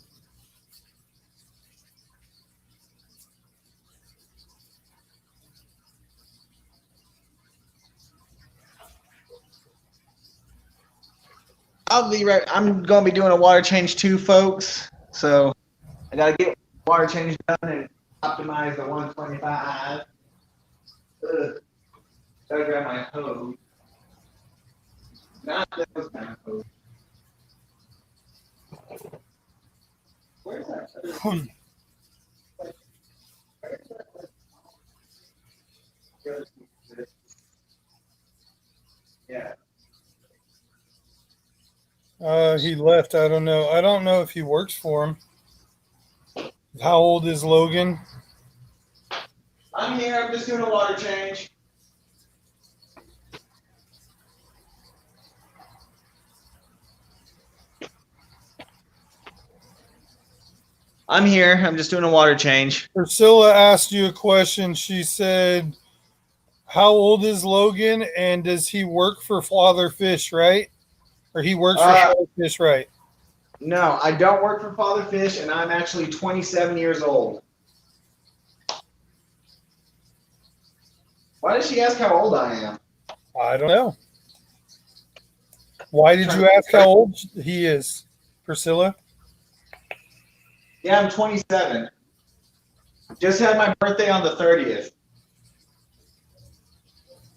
I'll be right. I'm going to be doing a water change too, folks. So I got to get water change done and optimize the 125. Gotta grab my hose. Not those kind of hose. Where's that? Yeah. He left. I don't know. I don't know if he works for him. How old is Logan? I'm here. I'm just doing a water change. I'm here. I'm just doing a water change. Priscilla asked you a question. She said, how old is Logan, and does he work for Father Fish, right? Or he works for Father Fish, right? No, I don't work for Father Fish, and I'm actually 27 years old. Why did she ask how old I am? I don't know. Why did you ask how old he is, Priscilla? Yeah, I'm 27. Just had my birthday on the 30th.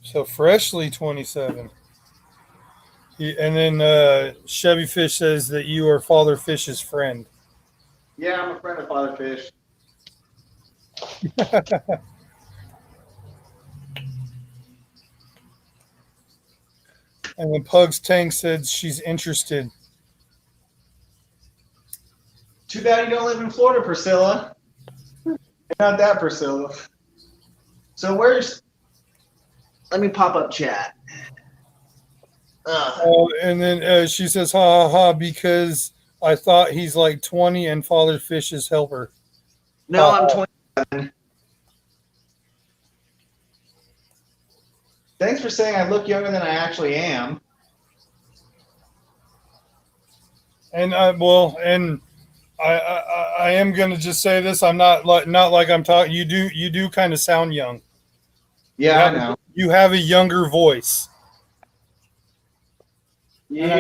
So freshly 27. And then Chevy Fish says that you are Father Fish's friend. Yeah, I'm a friend of Father Fish. And then Pug's Tank said she's interested. Too bad you don't live in Florida, Priscilla. Not that Priscilla. So where's... Let me pop up chat. And then she says, ha ha ha, because I thought he's like 20 and Father Fish's helper. No, I'm 27. Thanks for saying I look younger than I actually am. And I am gonna just say this. I'm not like I'm talking. You do kind of sound young. Yeah, I know. You have a younger voice. Yeah.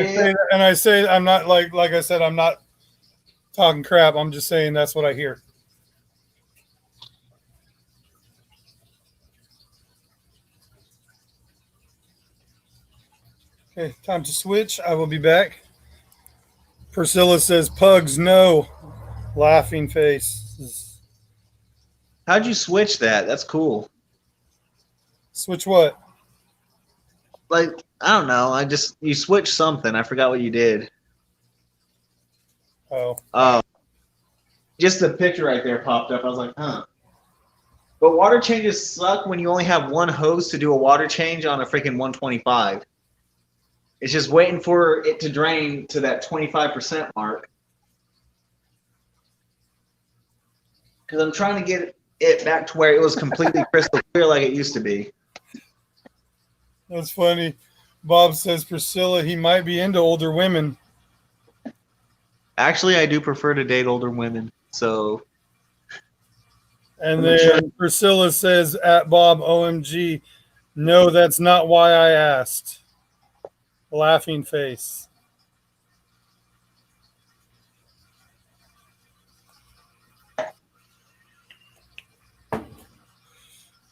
And I say I'm not like I said, I'm not talking crap. I'm just saying that's what I hear. Okay, time to switch. I will be back. Priscilla says, Pugs, no. Laughing face. How'd you switch that? That's cool. Switch what? Like, I don't know. You switched something. I forgot what you did. Oh. Just the picture right there popped up. I was like, huh. But water changes suck when you only have one hose to do a water change on a freaking 125. It's just waiting for it to drain to that 25% mark. Because I'm trying to get it back to where it was completely crystal clear like it used to be. That's funny. Bob says, Priscilla, he might be into older women. Actually, I do prefer to date older women. So. And then Priscilla says, at Bob, OMG, no, that's not why I asked. Laughing face.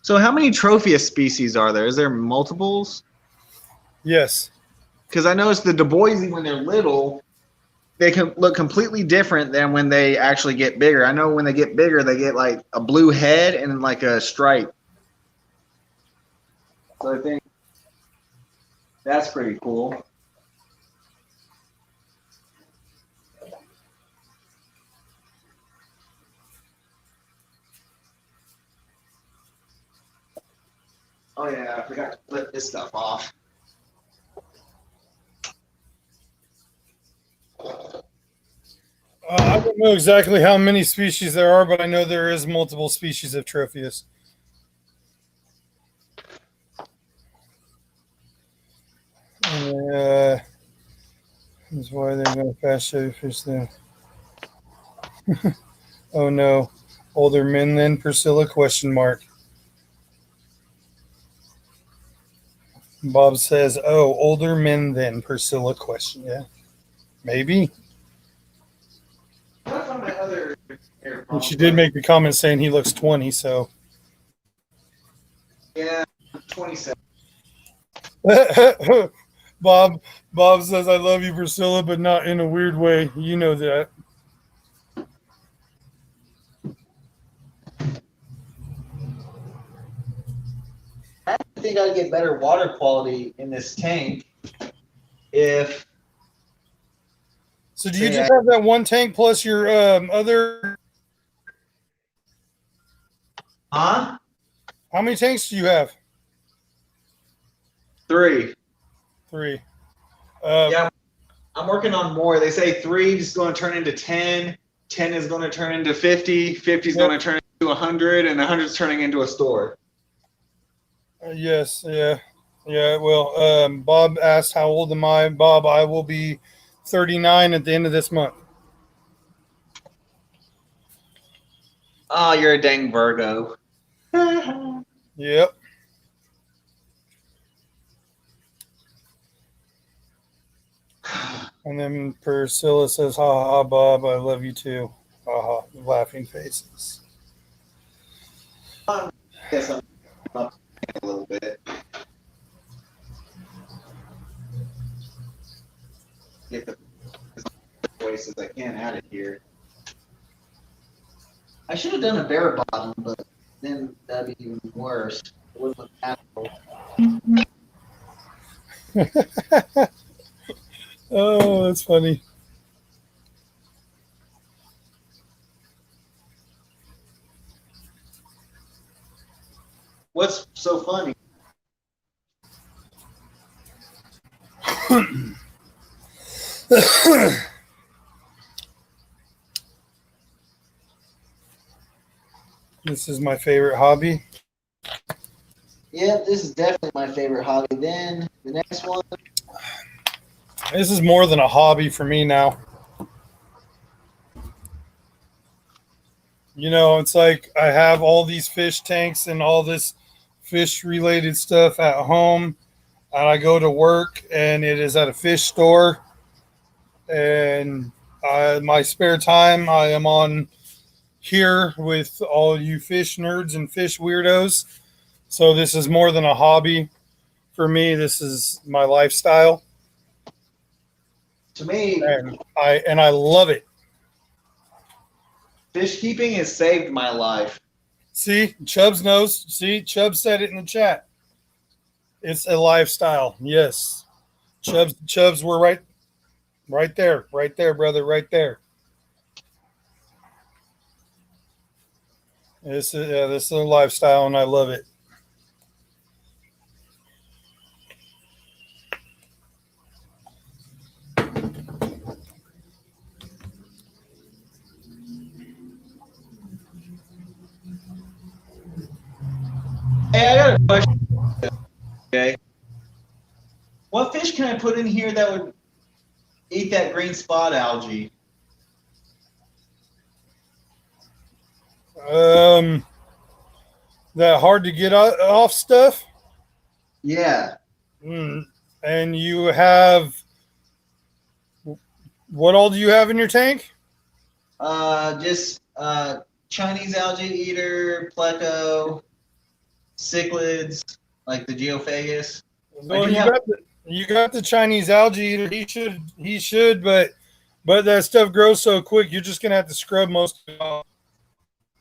So how many Tropheus species are there? Is there multiples? Yes. Because I noticed the Du Bois, when they're little, they can look completely different than when they actually get bigger. I know when they get bigger, they get like a blue head and like a stripe. So I think that's pretty cool. Oh yeah, I forgot to flip this stuff off. I don't know exactly how many species there are, but I know there is multiple species of Tropheus. That's why they're going to fast Chevy Fish there. Oh no, older men then Priscilla ? Bob says, "Oh, older men then Priscilla ? Yeah, maybe." And she did make the comment saying he looks 20, so. Yeah, 27. Bob says, I love you, Priscilla, but not in a weird way. You know that. I think I'd get better water quality in this tank if. So do you just have that one tank plus your other? Huh? How many tanks do you have? 3. 3. Yeah, I'm working on more. They say 3 is going to turn into 10. 10 is going to turn into 50. 50 is going to turn into 100, and 100 is turning into a store. Yes, yeah. Yeah, well, Bob asked how old am I? Bob, I will be 39 at the end of this month. Oh, you're a dang Virgo. Yep. And then Priscilla says, ha ha, Bob, I love you too. Ha ha, laughing faces. Guess I'm up a little bit. Get the voices I can out of here. I should have done a bare bottom, but then that'd be even worse. It would look natural. Oh, that's funny. What's so funny? This is my favorite hobby. Yeah, this is definitely my favorite hobby. Then the next one. This is more than a hobby for me now. You know, it's like I have all these fish tanks and all this fish related stuff at home, and I go to work and it is at a fish store. And my spare time, I am on here with all you fish nerds and fish weirdos. So this is more than a hobby for me. This is my lifestyle, To me, and I love it. fish keeping has saved my life. See, Chubbs knows. See, Chubbs said it in the chat. It's a lifestyle. Yes, Chubbs, we're right there, brother, right there. This is a lifestyle, and I love it. Hey, I got a question. Okay. What fish can I put in here that would eat that green spot algae? That hard to get off stuff. Yeah. And you have what all do you have in your tank? Just Chinese algae eater, pleco, cichlids, like the geophagus. Well, you got the Chinese algae eater. He should, but that stuff grows so quick. You're just gonna have to scrub most of it off.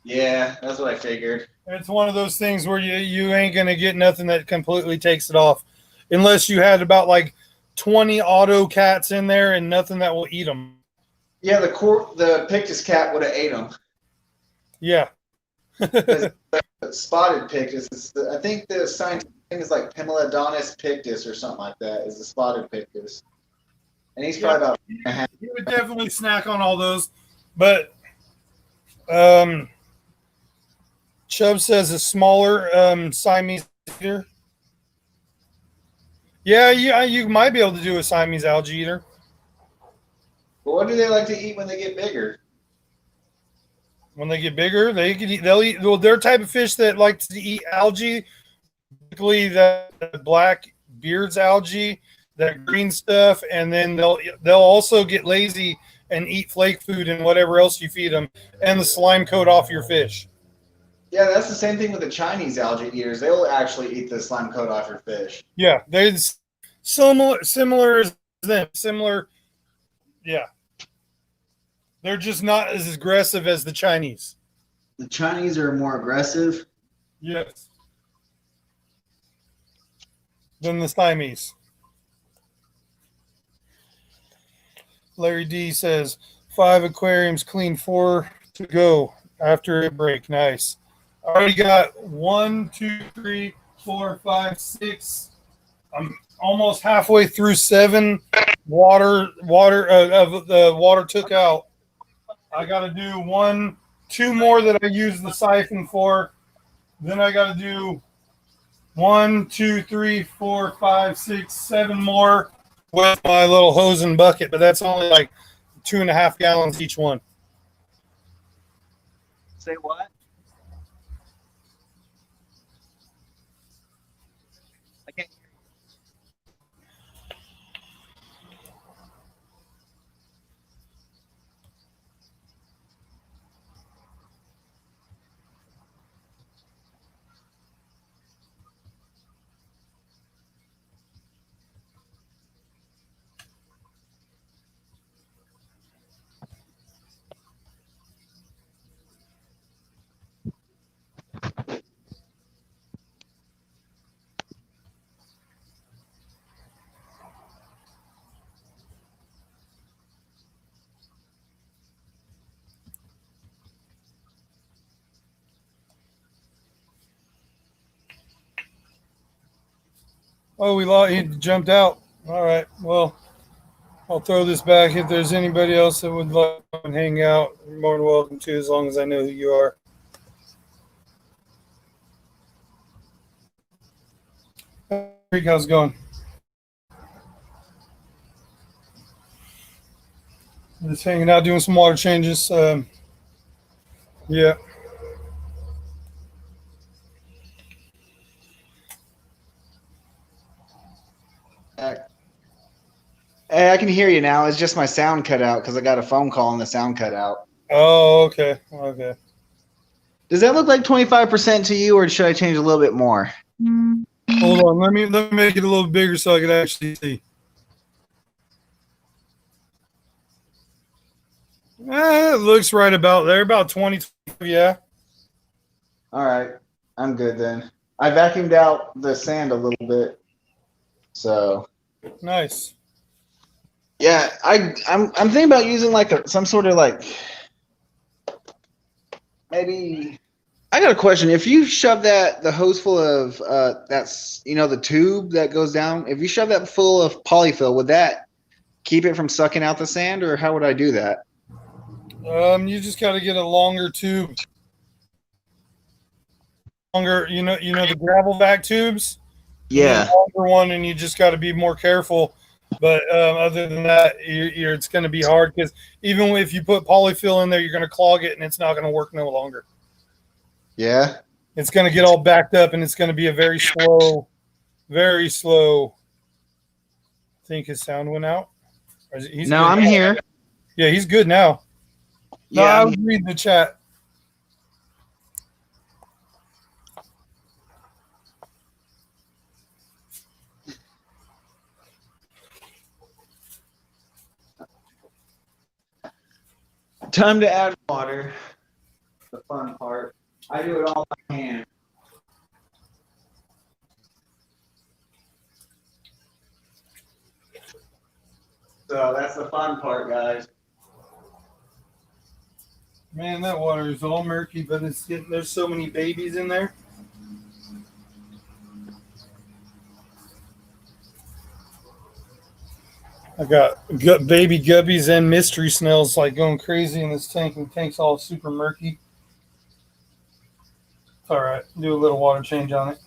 Yeah, that's what I figured. It's one of those things where you ain't gonna get nothing that completely takes it off, unless you had about like 20 auto cats in there and nothing that will eat them. Yeah, the Pictus cat would have ate them. Yeah. Spotted Pictus. I think the scientific thing is like Pimilodonus pictus or something like that. Is the spotted Pictus, and he's probably about. You would definitely snack on all those, but Chubb says a smaller Siamese eater. Yeah, you might be able to do a Siamese algae eater. But what do they like to eat when they get bigger? When they get bigger, they'll eat. Well, they're type of fish that like to eat algae, particularly that black beards algae, that green stuff, and then they'll also get lazy and eat flake food and whatever else you feed them, and the slime coat off your fish. Yeah, that's the same thing with the Chinese algae eaters. They'll actually eat the slime coat off your fish. Yeah, they're similar as them. Similar, yeah. They're just not as aggressive as the Chinese. The Chinese are more aggressive. Yes. Than the Siamese. Larry D says 5 aquariums clean, 4 to go after a break. Nice. I already got 1, 2, 3, 4, 5, 6. I'm almost halfway through 7 water of the water took out. I got to do 2 more that I use the siphon for. Then I got to do 1, 2, 3, 4, 5, 6, 7 more with my little hose and bucket, but that's only like 2.5 gallons each one. Say what? I can't. Oh, we lost. He jumped out. All right. Well, I'll throw this back. If there's anybody else that would like to hang out, you're more than welcome to, as long as I know who you are. How's it going? Just hanging out, doing some water changes. Yeah. Hey, I can hear you now. It's just my sound cut out because I got a phone call and the sound cut out. Oh, okay. Okay. Does that look like 25% to you, or should I change a little bit more? Hold on. Let me make it a little bigger so I can actually see. It looks right about there. About 20. Yeah. All right, I'm good then. I vacuumed out the sand a little bit, so Nice. yeah. I'm thinking about using like some sort of like maybe. I got a question. If you shove the hose full of that's the tube that goes down. If you shove that full of polyfill, would that keep it from sucking out the sand, or how would I do that? You just got to get a longer tube. Longer, the gravel vac tubes. Yeah. Longer one, and you just got to be more careful. But other than that, it's going to be hard because even if you put polyfill in there, you're going to clog it, and it's not going to work no longer. Yeah. It's going to get all backed up, and it's going to be a very slow. I think his sound went out. No, I'm here. Yeah, he's good now. No, Yeah. I was reading the chat. Time to add water. The fun part. I do it all by hand. So that's the fun part, guys. Man, that water is all murky, but there's so many babies in there. I got baby guppies and mystery snails like going crazy in this tank, and the tank's all super murky. It's all right. Do a little water change on it.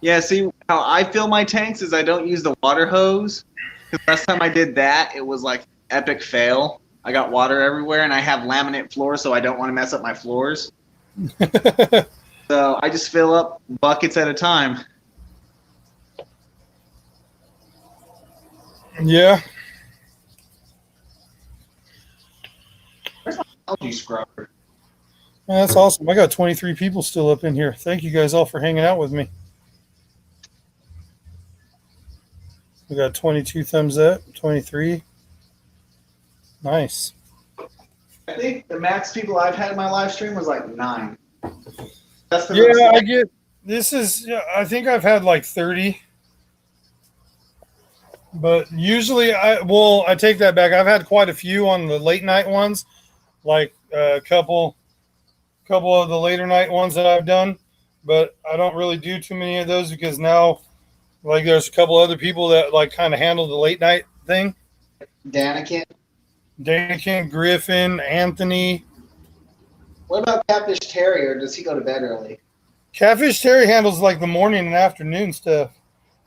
Yeah, see how I fill my tanks is I don't use the water hose. Because last time I did that, it was like epic fail. I got water everywhere, and I have laminate floors, so I don't want to mess up my floors. So I just fill up buckets at a time. Yeah. Where's my algae scrubber? That's awesome. I got 23 people still up in here. Thank you guys all for hanging out with me. We got 22 thumbs up, 23. Nice. I think the max people I've had in my live stream was like 9. That's the Yeah, most. I get this is. I think I've had like 30, but usually I take that back. I've had quite a few on the late night ones, like a couple of the later night ones that I've done, but I don't really do too many of those because now, like, there's a couple other people that like kind of handle the late night thing. Danikin. Griffin, Anthony. What about Catfish Terry, or does he go to bed early? Catfish Terry handles like the morning and afternoon stuff.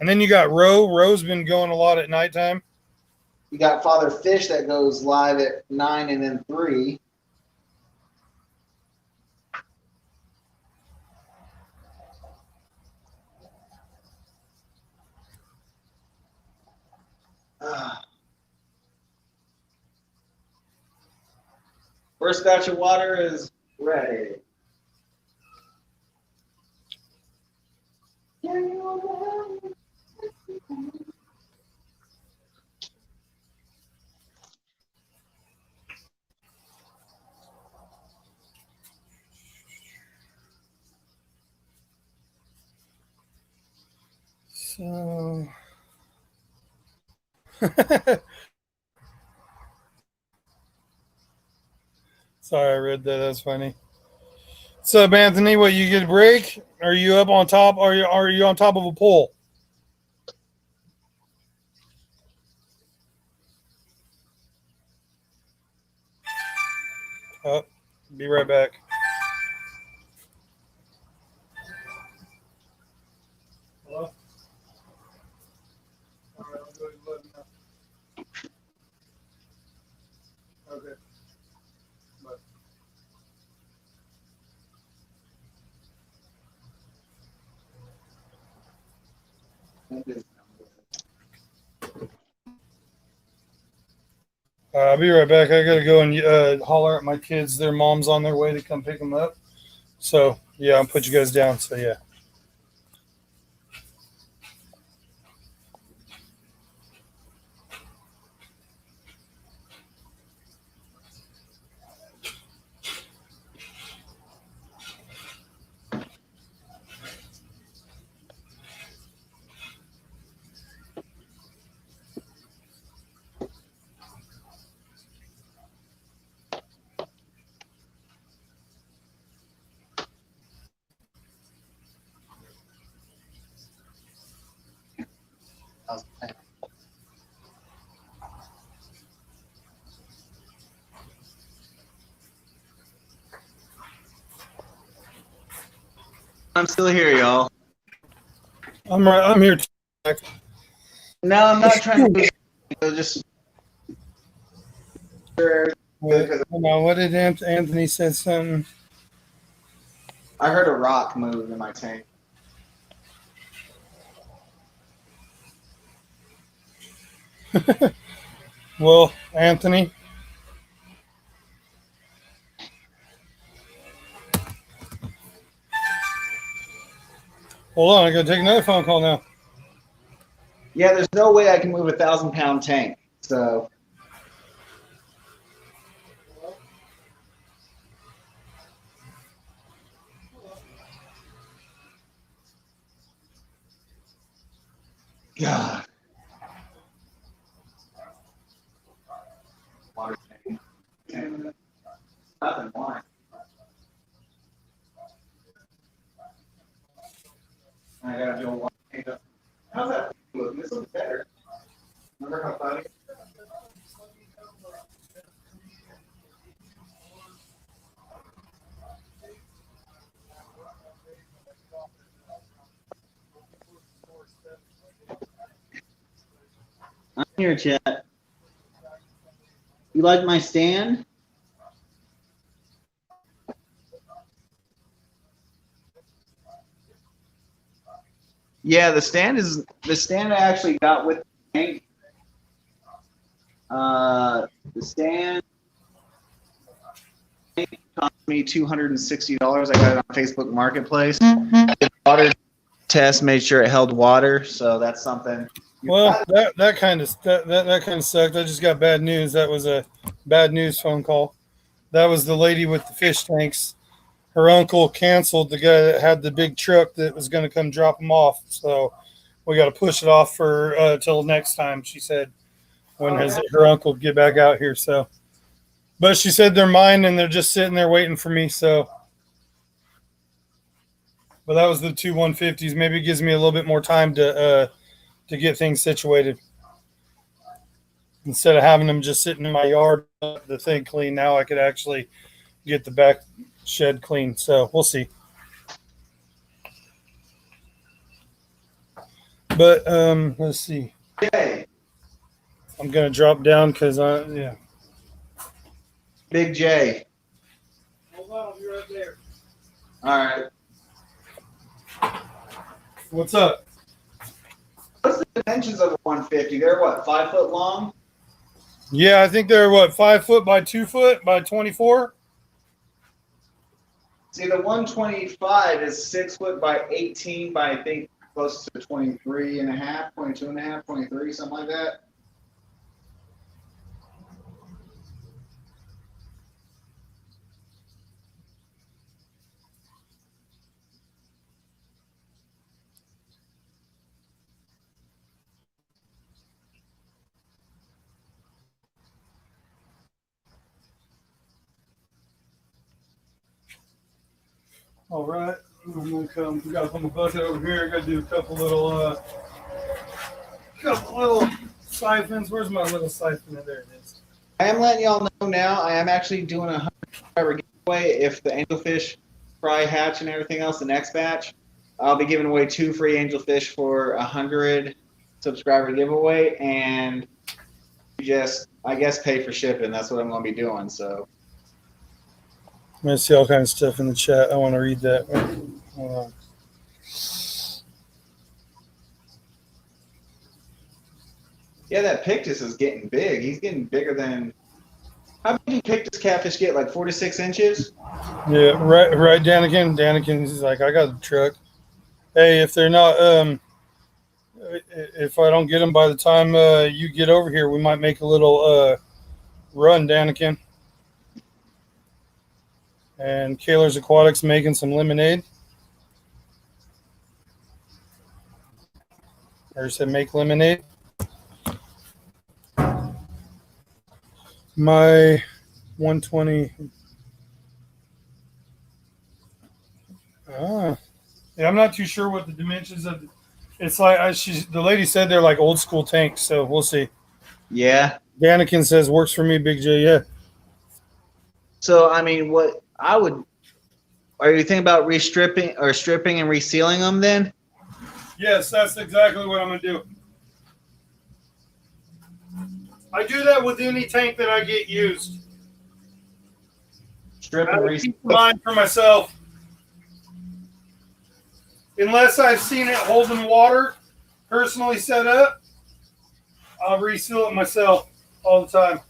And then you got Roe. Roe's been going a lot at nighttime. You got Father Fish that goes live at 9 and then 3. First batch of water is ready. So sorry, I read that. That's funny. What's up, Anthony? What, you get a break? Are you up on top? Are you on top of a pole? Oh, be right back. Hello? All right, I'll go ahead and let him know. Okay. Bye. I'll be right back. I gotta go and holler at my kids. Their mom's on their way to come pick them up. So yeah, I'll put you guys down. So yeah. I'm still here, y'all. I'm right. I'm here. No, I'm not trying to just. Hold on. What did Anthony said something? I heard a rock move in my tank. Well, Anthony. Hold on. I gotta take another phone call now. Yeah, there's no way I can move a 1,000-pound tank. So. God. Water tank. Nothing more. I gotta do a water tank up. How's that look? This looks better. Remember how funny? I'm here, chat. You like my stand? Yeah, the stand I actually got with the tank. The stand cost me $260. I got it on Facebook Marketplace. The water test made sure it held water, so that's something. Well, that kind of sucked. I just got bad news. That was a bad news phone call. That was the lady with the fish tanks. Her uncle canceled the guy that had the big truck that was going to come drop them off. So we got to push it off for till next time. She said when her uncle get back out here. So, but she said they're mine and they're just sitting there waiting for me. So, but that was the two 150s. Maybe it gives me a little bit more time to get things situated instead of having them just sitting in my yard. The thing clean. Now I could actually get the shed clean. So we'll see. But let's see. Jay, I'm gonna drop down because Big J. Hold on, I'll be right there. All right. What's up? What's the dimensions of a 150? They're what, 5 foot long? Yeah, I think they're what, 5 foot by 2 foot by 24. See, the 125 is 6 foot by 18 by, I think, close to 23 and a half, 22 and a half, 23, something like that. All right, I'm gonna come. We gotta put my bucket over here. I gotta do a couple little siphons. Where's my little siphon? There it is. I am letting y'all know now, I am actually doing a 100 giveaway. If the angelfish fry hatch and everything else, the next batch, I'll be giving away 2 free angelfish for a 100 subscriber giveaway, and you just, I guess, pay for shipping. That's what I'm going to be doing. So I'm gonna see all kinds of stuff in the chat. I want to read that. Hold on. yeah, that Pictus is getting big. He's getting bigger than. How big do Pictus catfish get? Like 4 to 6 inches? Yeah, right, Danikin. Danikin's like, I got the truck. Hey, if they're not, if I don't get them by the time you get over here, we might make a little run, Danikin. And Kaler's Aquatics making some lemonade. Or said make lemonade. My 120. Yeah, I'm not too sure what the dimensions of. It's like the lady said they're like old school tanks, so we'll see. Yeah. Danikin says works for me, Big J. Yeah. So I mean, what I would. Are you thinking about stripping and resealing them then? Yes, that's exactly what I'm gonna do. I do that with any tank that I get used. Strip and reseal. Keep mine for myself. Unless I've seen it holding water, personally set up, I'll reseal it myself all the time.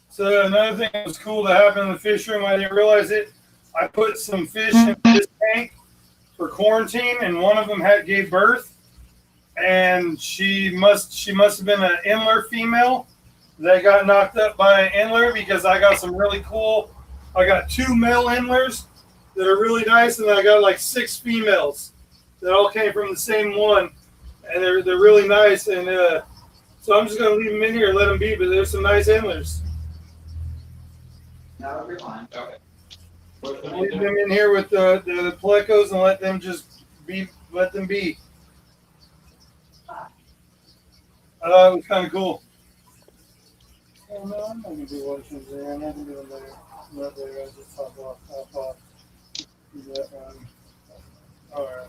So another thing that was cool to happen in the fish room, I didn't realize it. I put some fish in this tank for quarantine, and one of them gave birth, and she must have been an Endler female that got knocked up by an Endler, because I got some really cool. I got 2 male Endlers that are really nice, and then I got like 6 females that all came from the same one, and they're really nice. And so I'm just gonna leave them in here and let them be. But there's some nice Endlers. No, you're fine. Okay. Leave them in here with the plecos and let them be. Let them be. I thought it was kind of cool. Oh no, I'm not gonna do washings there. I'm not gonna do them there. Not there. I just top off. Do that one. All right.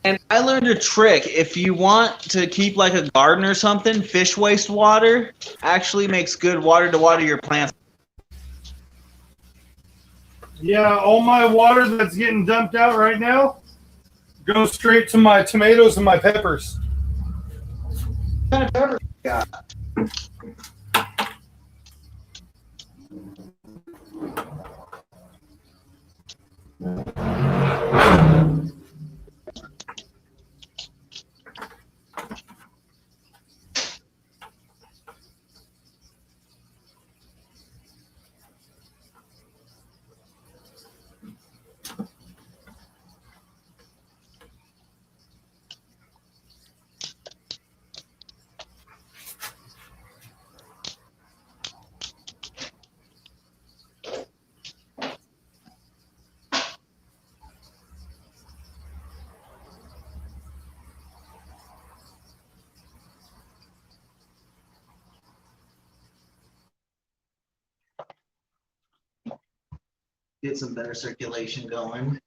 And I learned a trick. If you want to keep like a garden or something, fish waste water actually makes good water to water your plants. Yeah, all my water that's getting dumped out right now goes straight to my tomatoes and my peppers. What kind of pepper you got? get some better circulation going.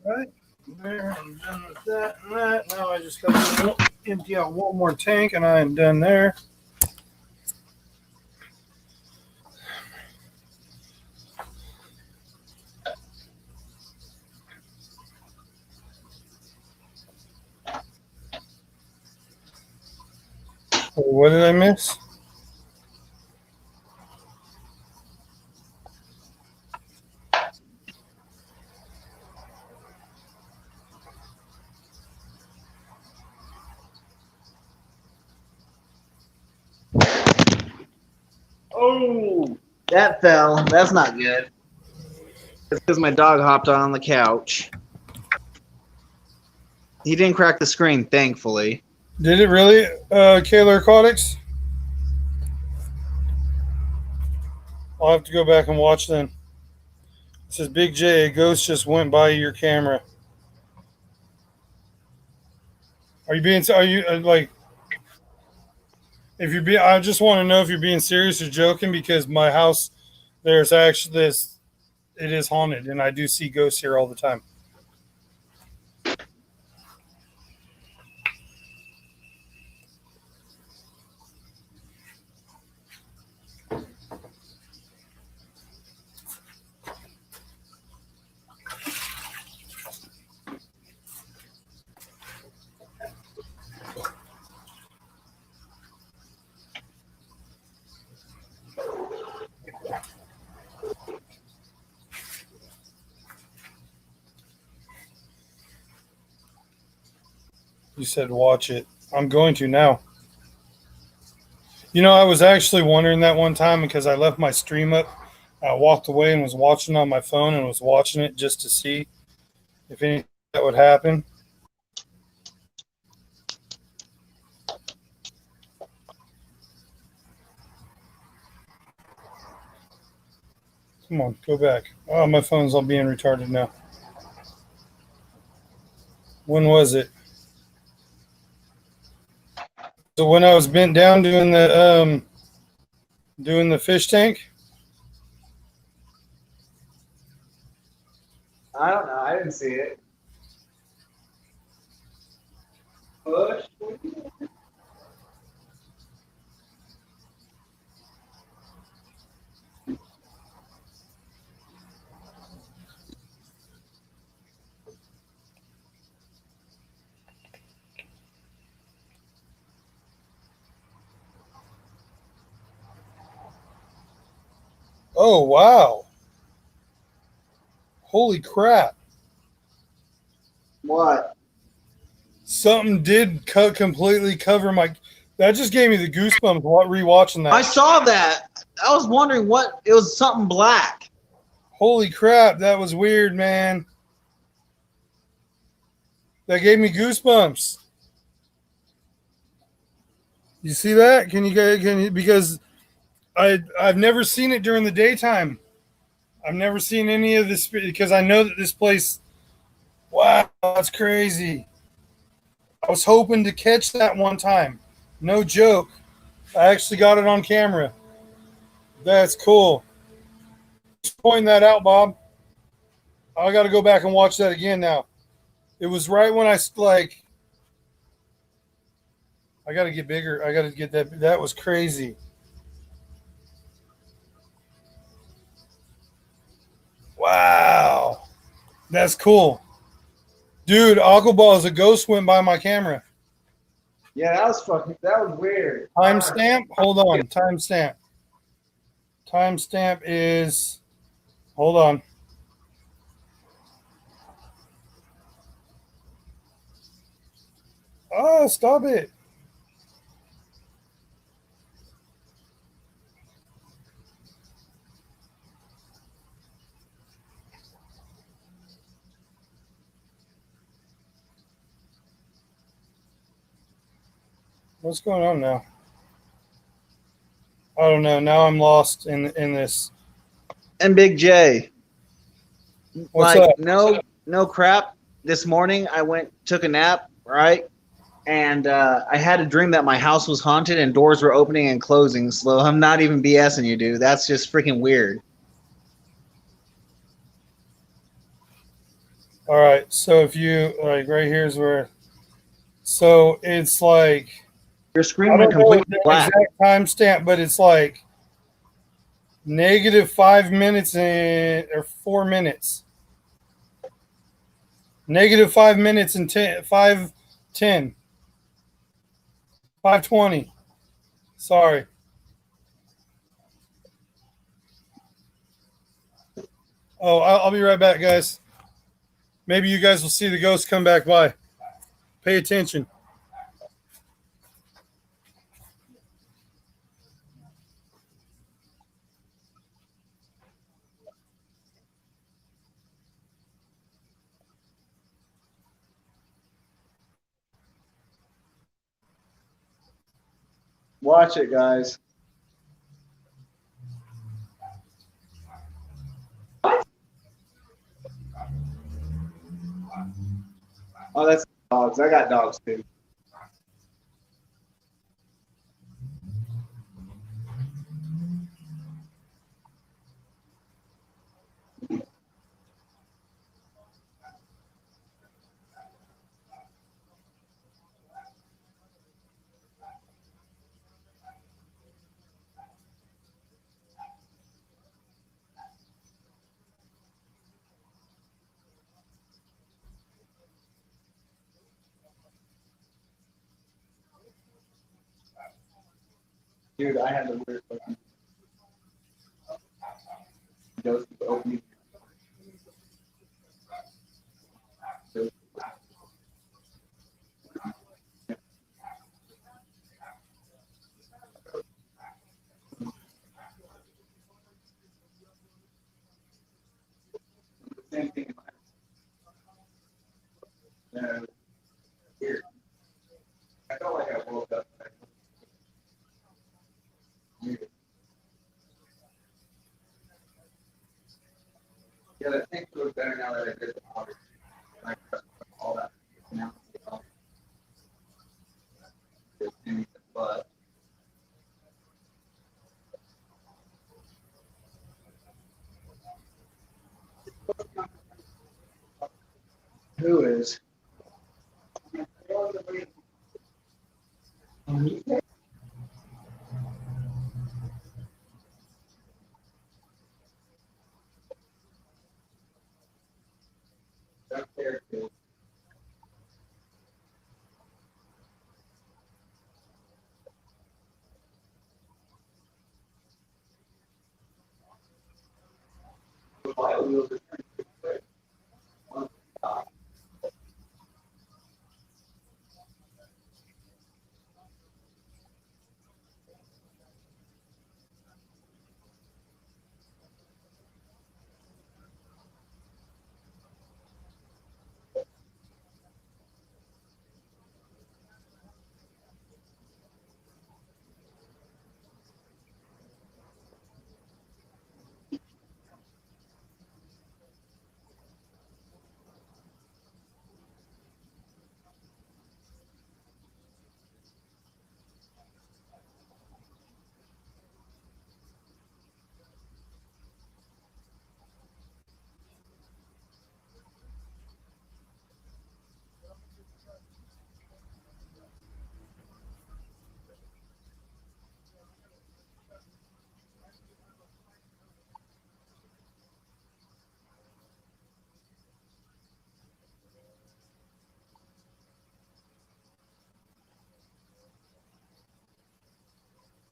Right there, I'm done with that and that. Now I just got to empty out one more tank, and I am done there. What did I miss? Oh, that fell. That's not good. It's because my dog hopped on the couch. He didn't crack the screen, thankfully. Did it really, Kaler Aquatics? I'll have to go back and watch then. It says Big J, a ghost just went by your camera. Are you like, if you're being, I just want to know if you're being serious or joking, because my house, there's actually this, it is haunted, and I do see ghosts here all the time. You said watch it. I'm going to now. You know, I was actually wondering that one time because I left my stream up. I walked away and was watching on my phone and was watching it just to see if anything that would happen. Come on, go back. Oh, my phone's all being retarded now. When was it? So when I was bent down doing the fish tank. I don't know. I didn't see it. Push. Oh wow! Holy crap! What? Something did completely cover my. That just gave me the goosebumps rewatching that. I saw that. I was wondering what. It was something black. Holy crap! That was weird, man. That gave me goosebumps. You see that? Can you because I've never seen it during the daytime. I've never seen any of this because I know that this place. Wow, that's crazy. I was hoping to catch that one time. No joke. I actually got it on camera. That's cool. Just pointing that out, Bob. I got to go back and watch that again now. It was right when I got to get bigger. I got to get that. That was crazy. Wow. That's cool. Dude, Aquaball as a ghost went by my camera. Yeah, that was weird. Timestamp? Hold on. Timestamp. Timestamp is, hold on. Oh, stop it. What's going on now? I don't know. Now I'm lost in this. And Big J, What's like up? no crap. This morning I took a nap, right? And I had a dream that my house was haunted and doors were opening and closing. So I'm not even BSing you, dude. That's just freaking weird. All right. So if you like, right here's where. So it's like Your I screen don't went know completely the black. exact timestamp, but it's like -5 minutes or 4 minutes. -5 minutes and 5:10. 5:20. Sorry. Oh, I'll be right back, guys. Maybe you guys will see the ghost come back by. Pay attention. Watch it, guys. What? Oh, that's dogs. I got dogs too. Dude, I had the weird fucking ghost opening. Same thing. Weird. I felt like I woke up. Yeah, that thing feels better now that I did the water. Like all that. Now, but who is? Up there too.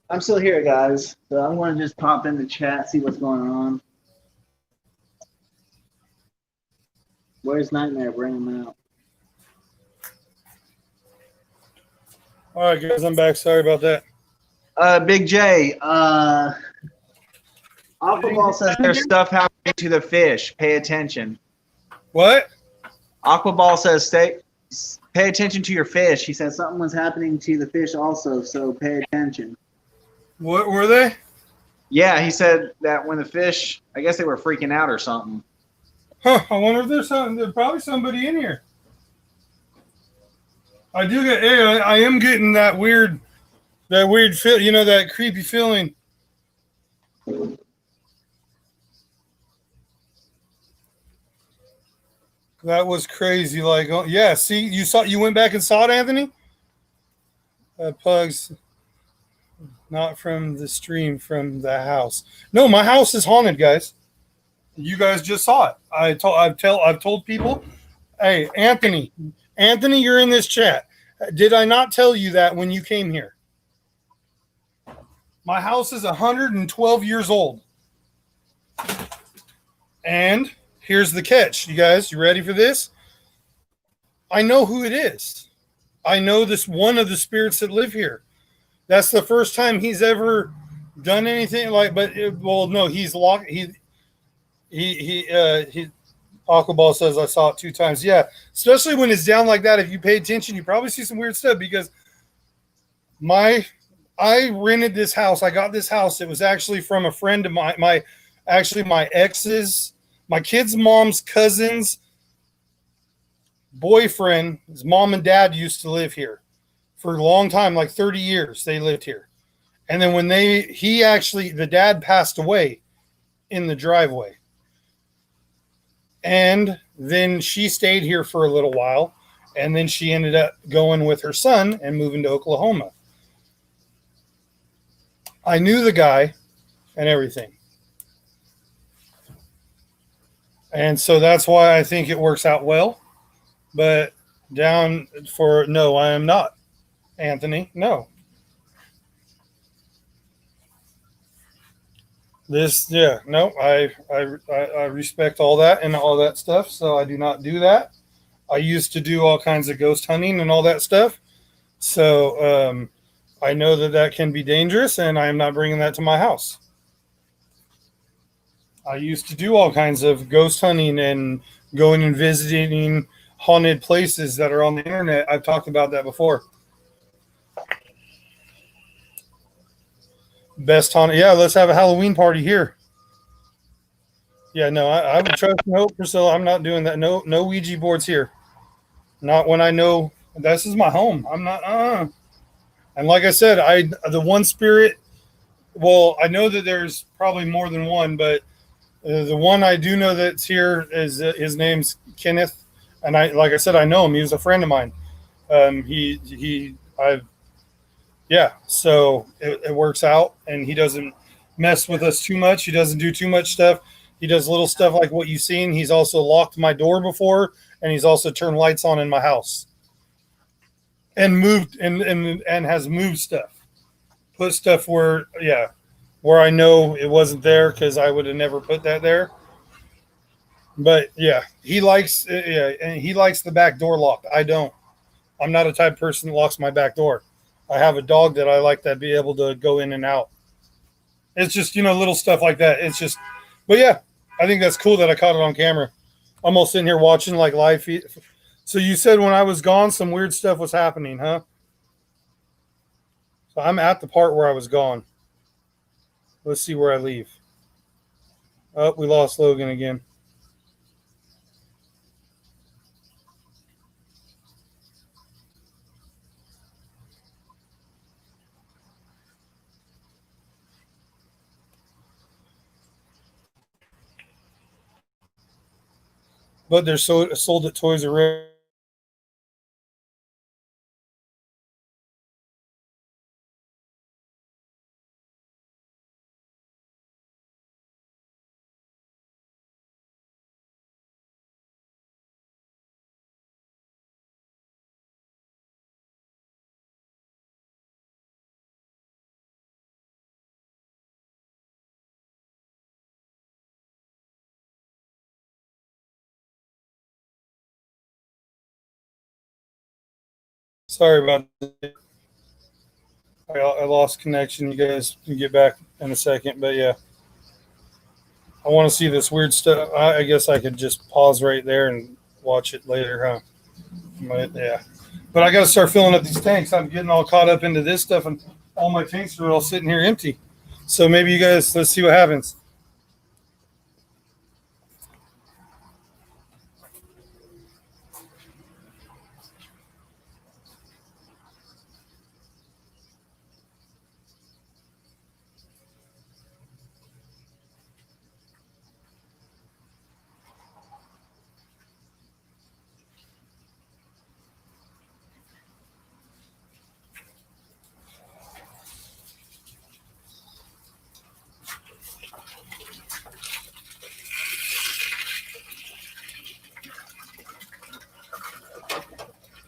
I'm still here, guys. So I'm going to just pop in the chat, see what's going on. Where's Nightmare? Bring him out. All right, guys, I'm back. Sorry about that. Big J, Aquaball says there's stuff happening to the fish. Pay attention. What? Aquaball says pay pay attention to your fish. He said something was happening to the fish also, so pay attention. What were they? Yeah, he said that when the fish, I guess they were freaking out or something. Huh, I wonder if there's probably somebody in here. I am getting that weird feel, that creepy feeling. That was crazy. Like, oh, yeah, see, you went back and saw it, Anthony? Pugs, not from the stream, from the house. No, my house is haunted, guys. You guys just saw it. I've told people, hey, Anthony, you're in this chat. Did I not tell you that when you came here? My house is 112 years old. And here's the catch, you guys. You ready for this? I know who it is. I know this one of the spirits that live here. That's the first time he's ever done anything like. No, he's locked. He Aquaball says I saw it 2 times. Yeah, especially when it's down like that. If you pay attention, you probably see some weird stuff because I rented this house. I got this house. It was actually from a friend of my ex's. My kid's mom's cousin's boyfriend, his mom and dad used to live here for a long time, like 30 years. They lived here. And then when the dad passed away in the driveway. And then she stayed here for a little while. And then she ended up going with her son and moving to Oklahoma. I knew the guy and everything. And so that's why I think it works out well. But no, I am not, Anthony. No. I respect all that and all that stuff. So I do not do that. I used to do all kinds of ghost hunting and all that stuff. So I know that can be dangerous, and I am not bringing that to my house. I used to do all kinds of ghost hunting and going and visiting haunted places that are on the internet. I've talked about that before. Best haunted. Yeah, let's have a Halloween party here. Yeah, no, I would trust and hope, Priscilla. I'm not doing that. No Ouija boards here. Not when I know this is my home. I'm not. And like I said, the one spirit. Well, I know that there's probably more than one, but the one I do know that's here is his name's Kenneth, and like I said, I know him. He was a friend of mine. So it works out, and he doesn't mess with us too much. He doesn't do too much stuff. He does little stuff like what you've seen. He's also locked my door before, and he's also turned lights on in my house, and moved and has moved stuff, put stuff where I know it wasn't there because I would have never put that there. But yeah, he likes and he likes the back door locked. I don't. I'm not a type of person that locks my back door. I have a dog that I like to be able to go in and out. It's just, little stuff like that. It's just, but yeah, I think that's cool that I caught it on camera. I'm all sitting here watching like live feed. So you said when I was gone, some weird stuff was happening, huh? So I'm at the part where I was gone. Let's see where I leave. Oh, we lost Logan again. But they're sold at Toys R Us. Sorry about that. I lost connection. You guys can get back in a second, but yeah. I want to see this weird stuff. I guess I could just pause right there and watch it later, huh? But I got to start filling up these tanks. I'm getting all caught up into this stuff, and all my tanks are all sitting here empty. So maybe you guys, let's see what happens.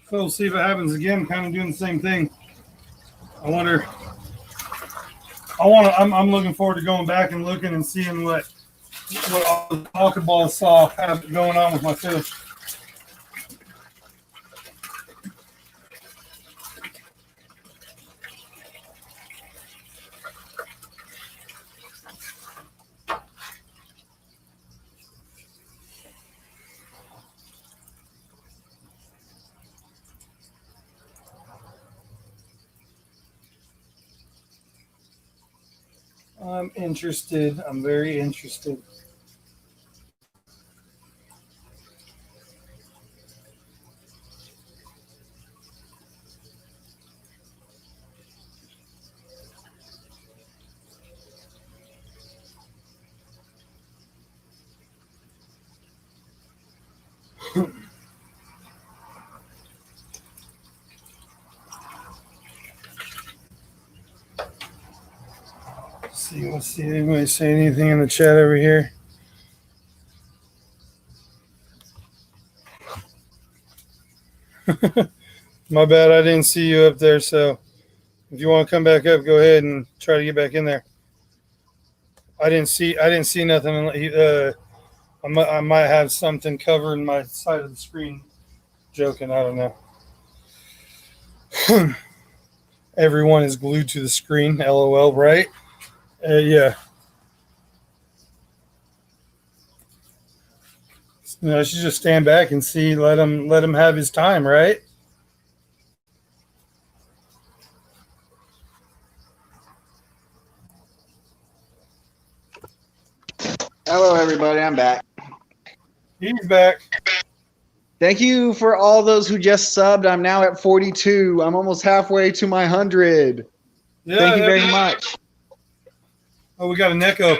So we'll see if it happens again. Kind of doing the same thing. I'm looking forward to going back and looking and seeing what all the pocket balls saw have going on with my fish. I'm interested. I'm very interested. Let's see. Anybody say anything in the chat over here? My bad. I didn't see you up there. So if you want to come back up, go ahead and try to get back in there. I didn't see nothing. I might have something covering my side of the screen. Joking. I don't know. Everyone is glued to the screen. LOL. Right? Yeah. I should just stand back and see. Let him have his time. Right? Hello, everybody. I'm back. He's back. Thank you for all those who just subbed. I'm now at 42. I'm almost halfway to my 100. Yeah, Thank you very much. Oh, we got an echo.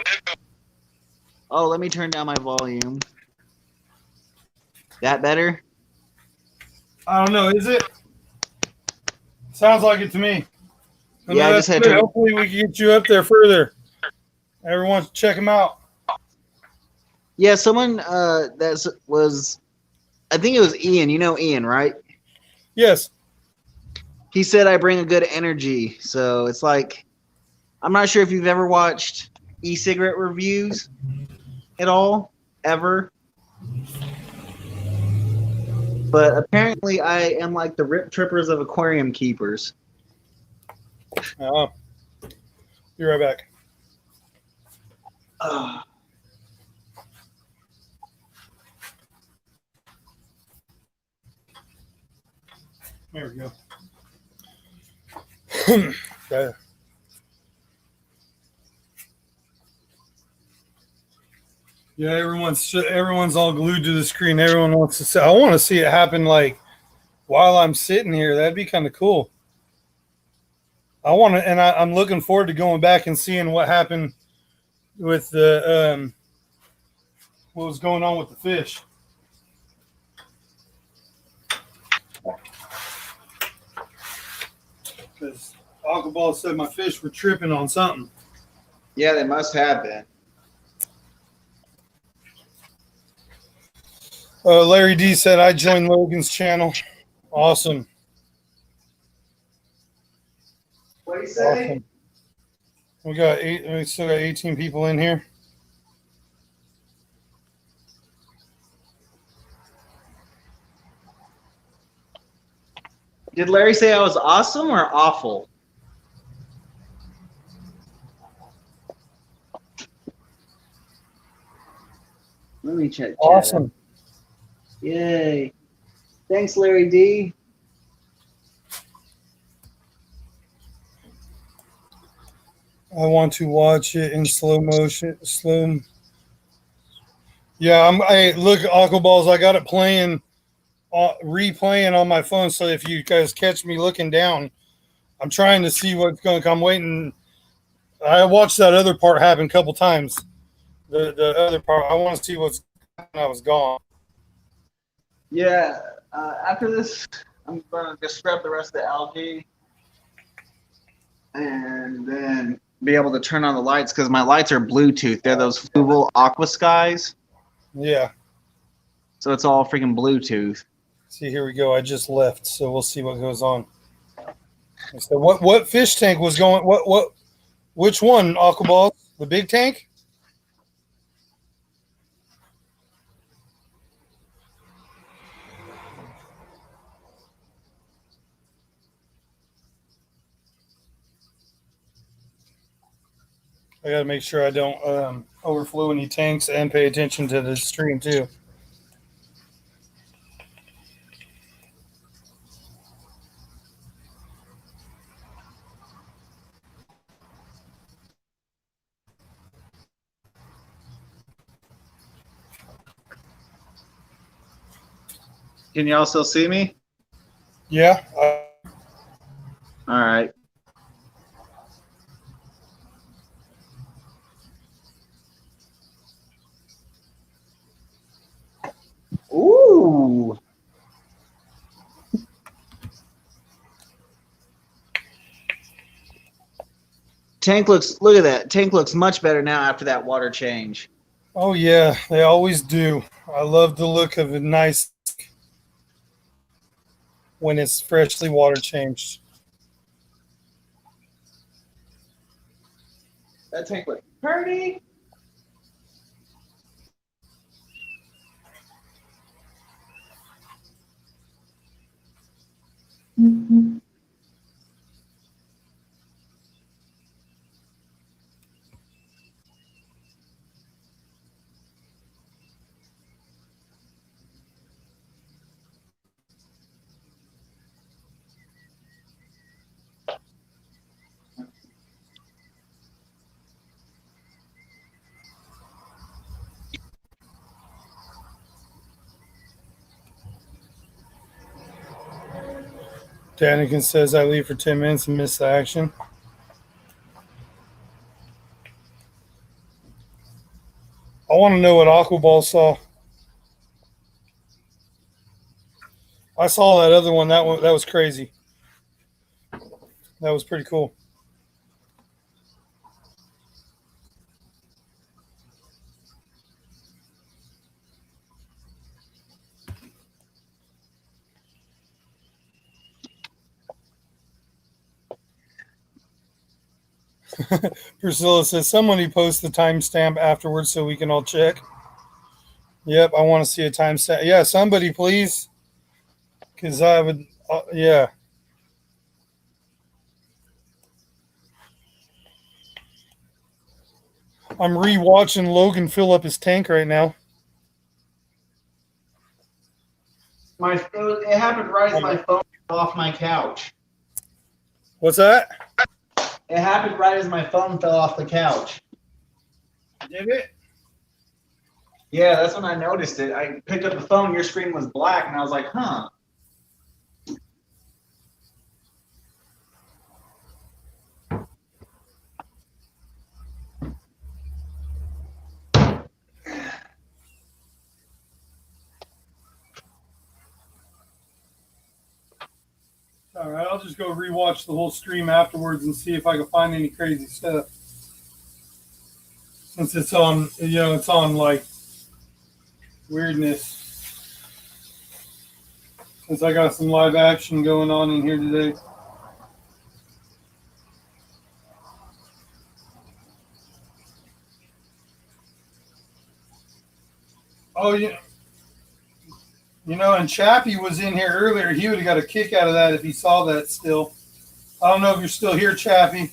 Oh, let me turn down my volume. That better? I don't know. Is it? Sounds like it to me. But Yeah, no, I just had good. to. Hopefully, we can get you up there further. Everyone, check him out. Yeah, someone that was, I think it was Ian. You know Ian, right? Yes. He said I bring a good energy. So it's like, I'm not sure if you've ever watched e-cigarette reviews at all, ever. But apparently I am like the rip trippers of aquarium keepers. Oh. Be right back. There we go. Okay. Yeah, everyone's all glued to the screen. Everyone wants to see. I want to see it happen like while I'm sitting here. That'd be kind of cool. I'm looking forward to going back and seeing what happened with the what was going on with the fish. Because Aquaball said my fish were tripping on something. Yeah, they must have been. Larry D said I joined Logan's channel. Awesome. What do you say? Awesome. We still got 18 people in here. Did Larry say I was awesome or awful? Let me check. Awesome. Yay. Thanks, Larry D. I want to watch it in slow motion. Yeah, I look Aquaballs. I got it playing, replaying on my phone. So if you guys catch me looking down, I'm trying to see what's going to come. Waiting. I watched that other part happen a couple times. The other part, I want to see what's. I was gone. Yeah. After this, I'm gonna just scrub the rest of the algae, and then be able to turn on the lights because my lights are Bluetooth. They're those Fluval Aqua Skies, Yeah. so it's all freaking Bluetooth. See, here we go. I just left, so we'll see what goes on. So what fish tank was going? Which one? Aquaball? The big tank? I got to make sure I don't overflow any tanks and pay attention to the stream too. Can y'all still see me? Yeah. All right. Ooh. Tank looks. Look at that. Tank looks much better now after that water change. Oh yeah, they always do. I love the look of it. Nice when it's freshly water changed. That tank looks pretty. Daniken says I leave for 10 minutes and miss the action. I want to know what Aquaball saw. I saw that other one. That was crazy. That was pretty cool. Priscilla says somebody post the timestamp afterwards so we can all check. Yep, I want to see a timestamp. Yeah, somebody please, because I would. Yeah. I'm rewatching Logan fill up his tank right now. It happened right as my phone fell off my couch. What's that? It happened right as my phone fell off the couch. Did it? Yeah, that's when I noticed it. I picked up the phone, your screen was black, and I was like, huh. All right, I'll just go rewatch the whole stream afterwards and see if I can find any crazy stuff. Since it's on, it's on like weirdness. Since I got some live action going on in here today. Oh, yeah. And Chappie was in here earlier. He would have got a kick out of that if he saw that still. I don't know if you're still here, Chappie.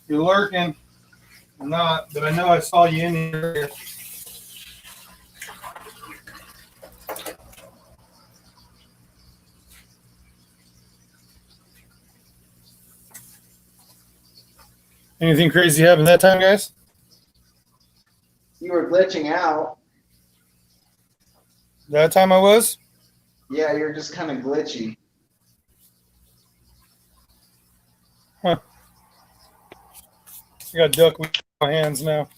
You're lurking or not, but I know I saw you in here. Anything crazy happened that time, guys? You were glitching out. That time I was? Yeah, you're just kind of glitchy. Huh. I got duck with my hands now.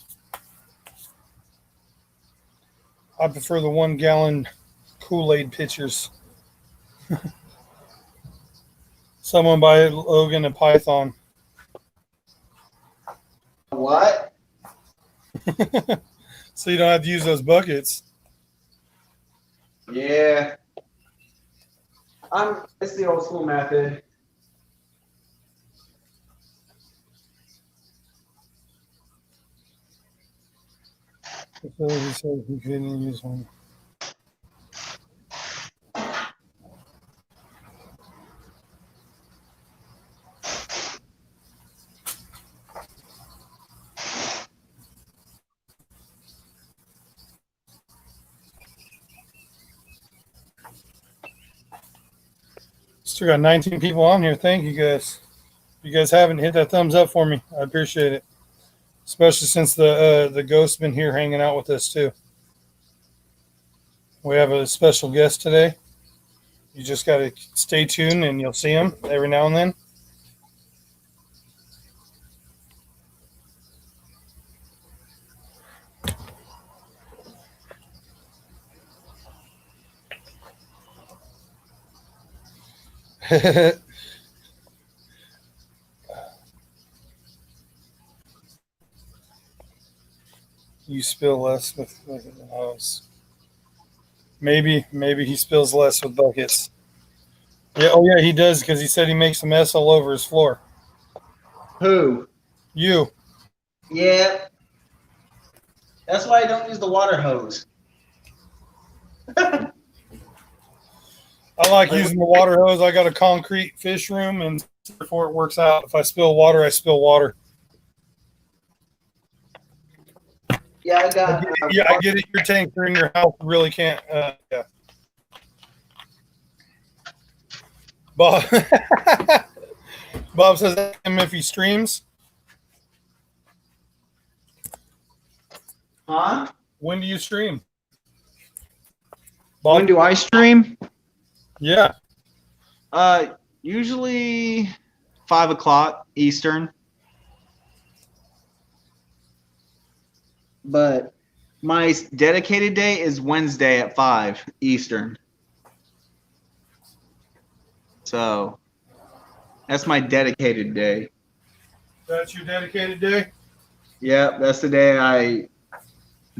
I prefer the 1 gallon Kool-Aid pitchers. Someone buy Logan a Python. What? So you don't have to use those buckets. Yeah. It's the old school method. So he said he couldn't use one. Still got 19 people on here. Thank you guys. If you guys haven't, hit that thumbs up for me. I appreciate it. Especially since the ghost's been here hanging out with us too. We have a special guest today. You just got to stay tuned and you'll see him every now and then. You spill less with the hose. Maybe he spills less with buckets. Yeah, oh yeah, he does because he said he makes a mess all over his floor. Who? You. Yeah. That's why I don't use the water hose. I like using the water hose. I got a concrete fish room, and therefore it works out. If I spill water, I spill water. Yeah, I got. I get it. Your tanks are in your house. Really can't. Yeah. Bob. Bob says ask him if he streams. Huh? When do you stream? When do I stream? Yeah. Usually 5 o'clock Eastern. But my dedicated day is Wednesday at 5 Eastern. So that's my dedicated day. That's your dedicated day? Yeah, that's the day I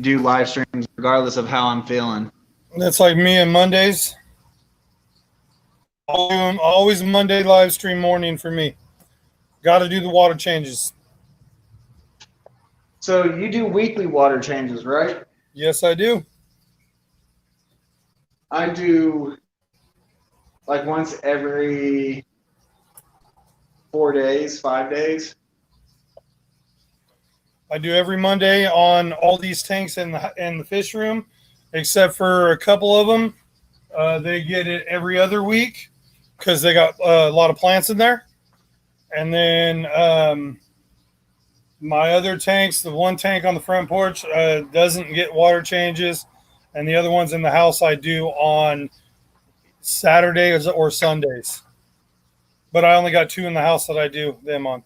do live streams regardless of how I'm feeling. That's like me and Mondays. Always Monday live stream morning for me. Got to do the water changes. So you do weekly water changes, right? Yes, I do. I do like once every 4 days, 5 days. I do every Monday on all these tanks in the fish room, except for a couple of them. They get it every other week because they got a lot of plants in there. And then my other tanks, the one tank on the front porch doesn't get water changes, and the other ones in the house I do on Saturdays or Sundays. But I only got 2 in the house that I do them on.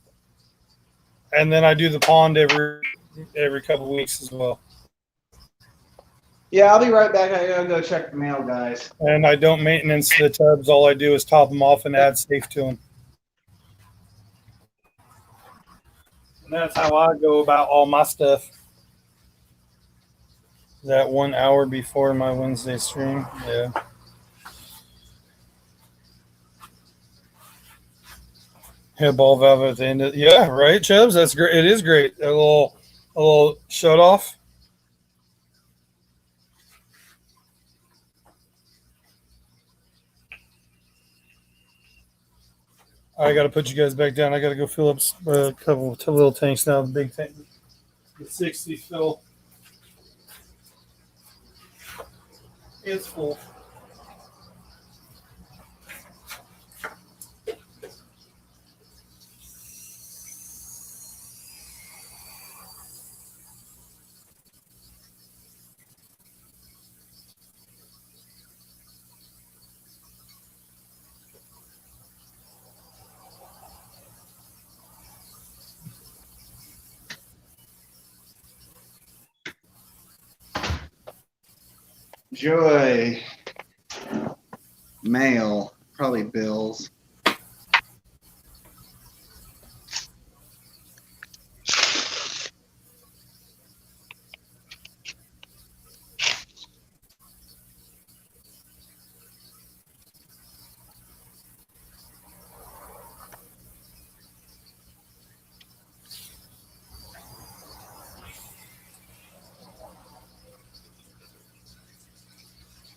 And then I do the pond every couple of weeks as well. Yeah, I'll be right back. I gotta go check the mail, guys. And I don't maintenance the tubs. All I do is top them off and add safe to them. And that's how I go about all my stuff. That 1 hour before my Wednesday stream. Yeah. Head ball valve at the end of, yeah, right, Chubbs? That's great. It is great. A little shut off. I got to put you guys back down. I got to go fill up a couple of little tanks now. The big tank, the 60 fill. It's full. Joy. Mail. Probably bills.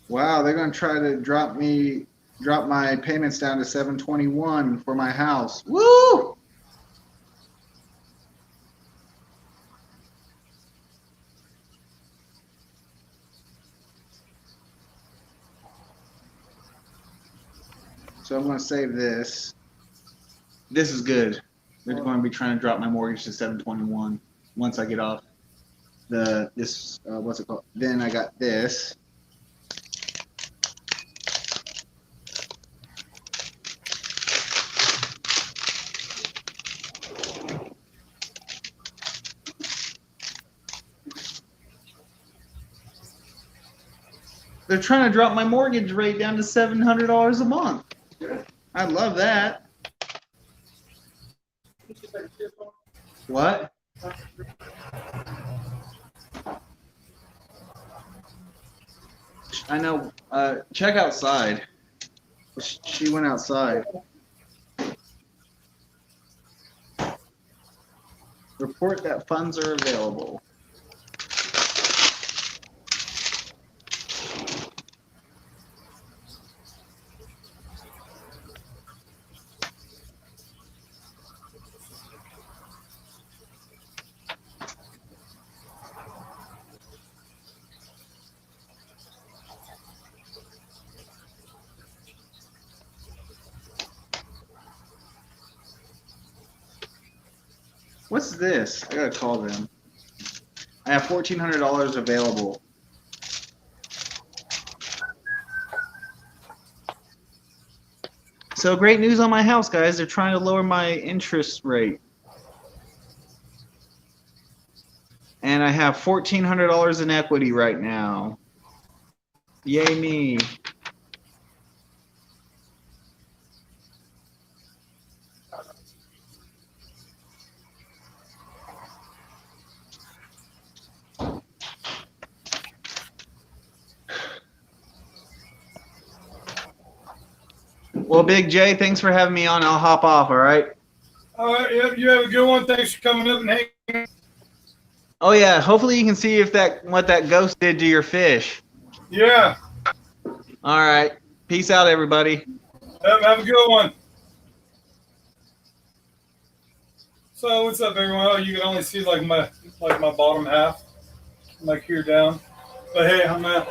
Wow, they're gonna try to drop my payments down to $721 for my house. Woo! So I'm gonna save this. This is good. They're going to be trying to drop my mortgage to $721 once I get off this what's it called? Then I got this. They're trying to drop my mortgage rate down to $700 a month. I love that. What? I know. Check outside. She went outside. Report that funds are available. What's this? I gotta call them. I have $1,400 available. So great news on my house, guys. They're trying to lower my interest rate. And I have $1,400 in equity right now. Yay me. Well, Big J, thanks for having me on. I'll hop off, all right? All right, yep, you have a good one. Thanks for coming up and hanging. Oh, yeah. Hopefully you can see if what that ghost did to your fish. Yeah. All right. Peace out, everybody. Have a good one. So what's up, everyone? Oh, you can only see like my bottom half, like here down. But hey, I'm at.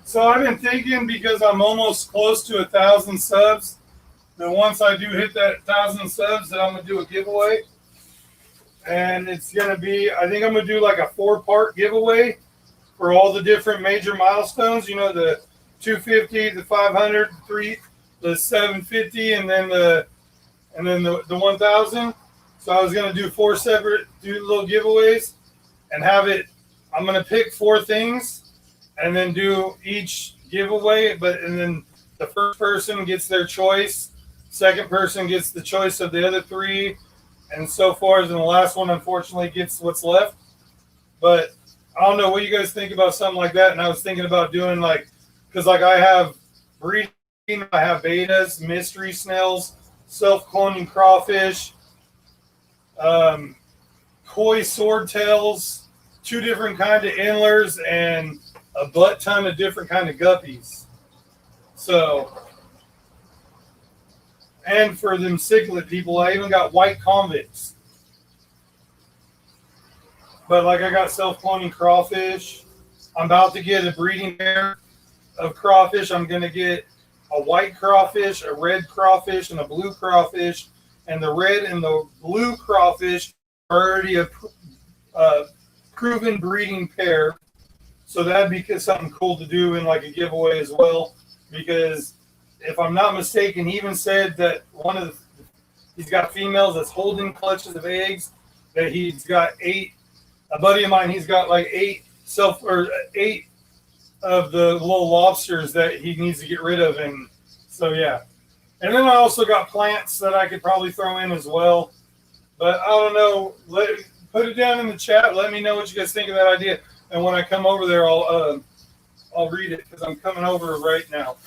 So I've been thinking, because I'm almost close to 1,000 subs, that once I do hit that 1,000 subs, that I'm gonna do a giveaway, and it's gonna be, I think I'm gonna do like a 4-part giveaway for all the different major milestones. You know, the 250, the 500, the 750, and then the 1,000. So I was gonna do 4 separate little giveaways, and have it. I'm gonna pick 4 things, and then do each giveaway. And then the first person gets their choice, second person gets the choice of the other 3, and so forth. And the last one, unfortunately, gets what's left. But I don't know what you guys think about something like that. And I was thinking about doing because I have breeding, I have betas, mystery snails, self-cloning crawfish, koi swordtails, 2 different kind of endlers, and a butt ton of different kind of guppies. So, and for them cichlid people, I even got white convicts. But I got self-cloning crawfish. I'm about to get a breeding pair of crawfish. I'm going to get a white crawfish, a red crawfish, and a blue crawfish. And the red and the blue crawfish are already a proven breeding pair. So that'd be something cool to do in a giveaway as well. Because if I'm not mistaken, he even said that he's got females that's holding clutches of eggs, that he's got 8. A buddy of mine, he's got 8 or 8 of the little lobsters that he needs to get rid of, and so yeah. And then I also got plants that I could probably throw in as well, but I don't know. Put it down in the chat. Let me know what you guys think of that idea, and when I come over there, I'll read it because I'm coming over right now.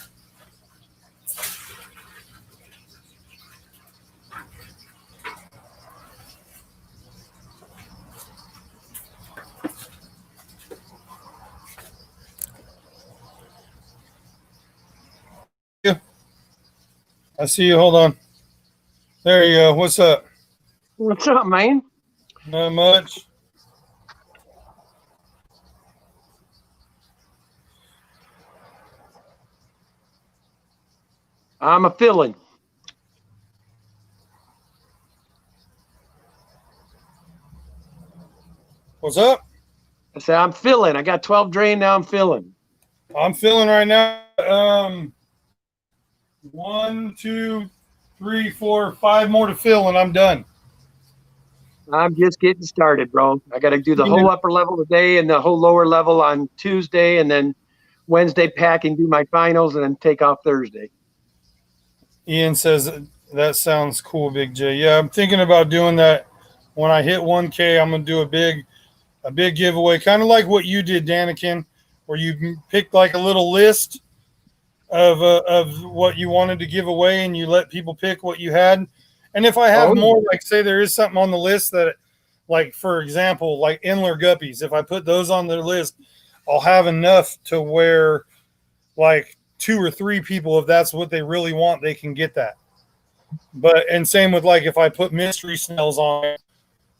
I see you. Hold on. There you go. What's up? What's up, man? Not much. I'm a filling. What's up? I said I'm filling. I got 12 drain. Now I'm filling. I'm filling right now. 1, 2, 3, 4, 5 more to fill, and I'm done. I'm just getting started, bro. I got to do the whole upper level today and the whole lower level on Tuesday, and then Wednesday pack and do my finals, and then take off Thursday. Ian says that sounds cool, Big J. Yeah, I'm thinking about doing that. When I hit 1K, I'm gonna do a big giveaway, kind of like what you did, Danikin, where you picked like a little list of what you wanted to give away, and you let people pick what you had. And if I have more, like say there is something on the list that, like for example, like Inler guppies, if I put those on the list, I'll have enough to where like 2 or 3 people, if that's what they really want, they can get that. But and same with like if I put mystery snails on it,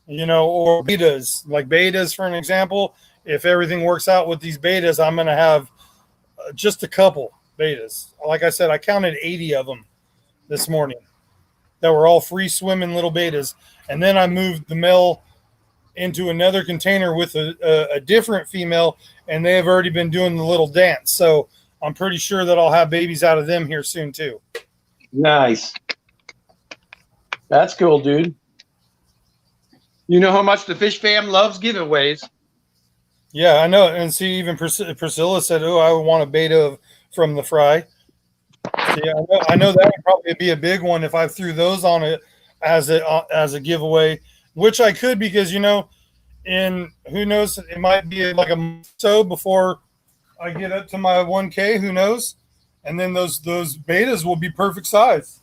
you know, or betas, like betas for an example. If everything works out with these betas, I'm gonna have just a couple betas. Like I said, I counted 80 of them this morning that were all free swimming little betas, and then I moved the male into another container with a different female, and they have already been doing the little dance. So I'm pretty sure that I'll have babies out of them here soon too. Nice. That's cool, dude. You know how much the Fish Fam loves giveaways. Yeah, I know. And see, even Priscilla said, "Oh, I would want a beta from the fry." See, I know that would probably be a big one if I threw those on it as a giveaway, which I could, because you know, in who knows, it might be like a month or so before I get up to my 1K. Who knows? And then those betas will be perfect size.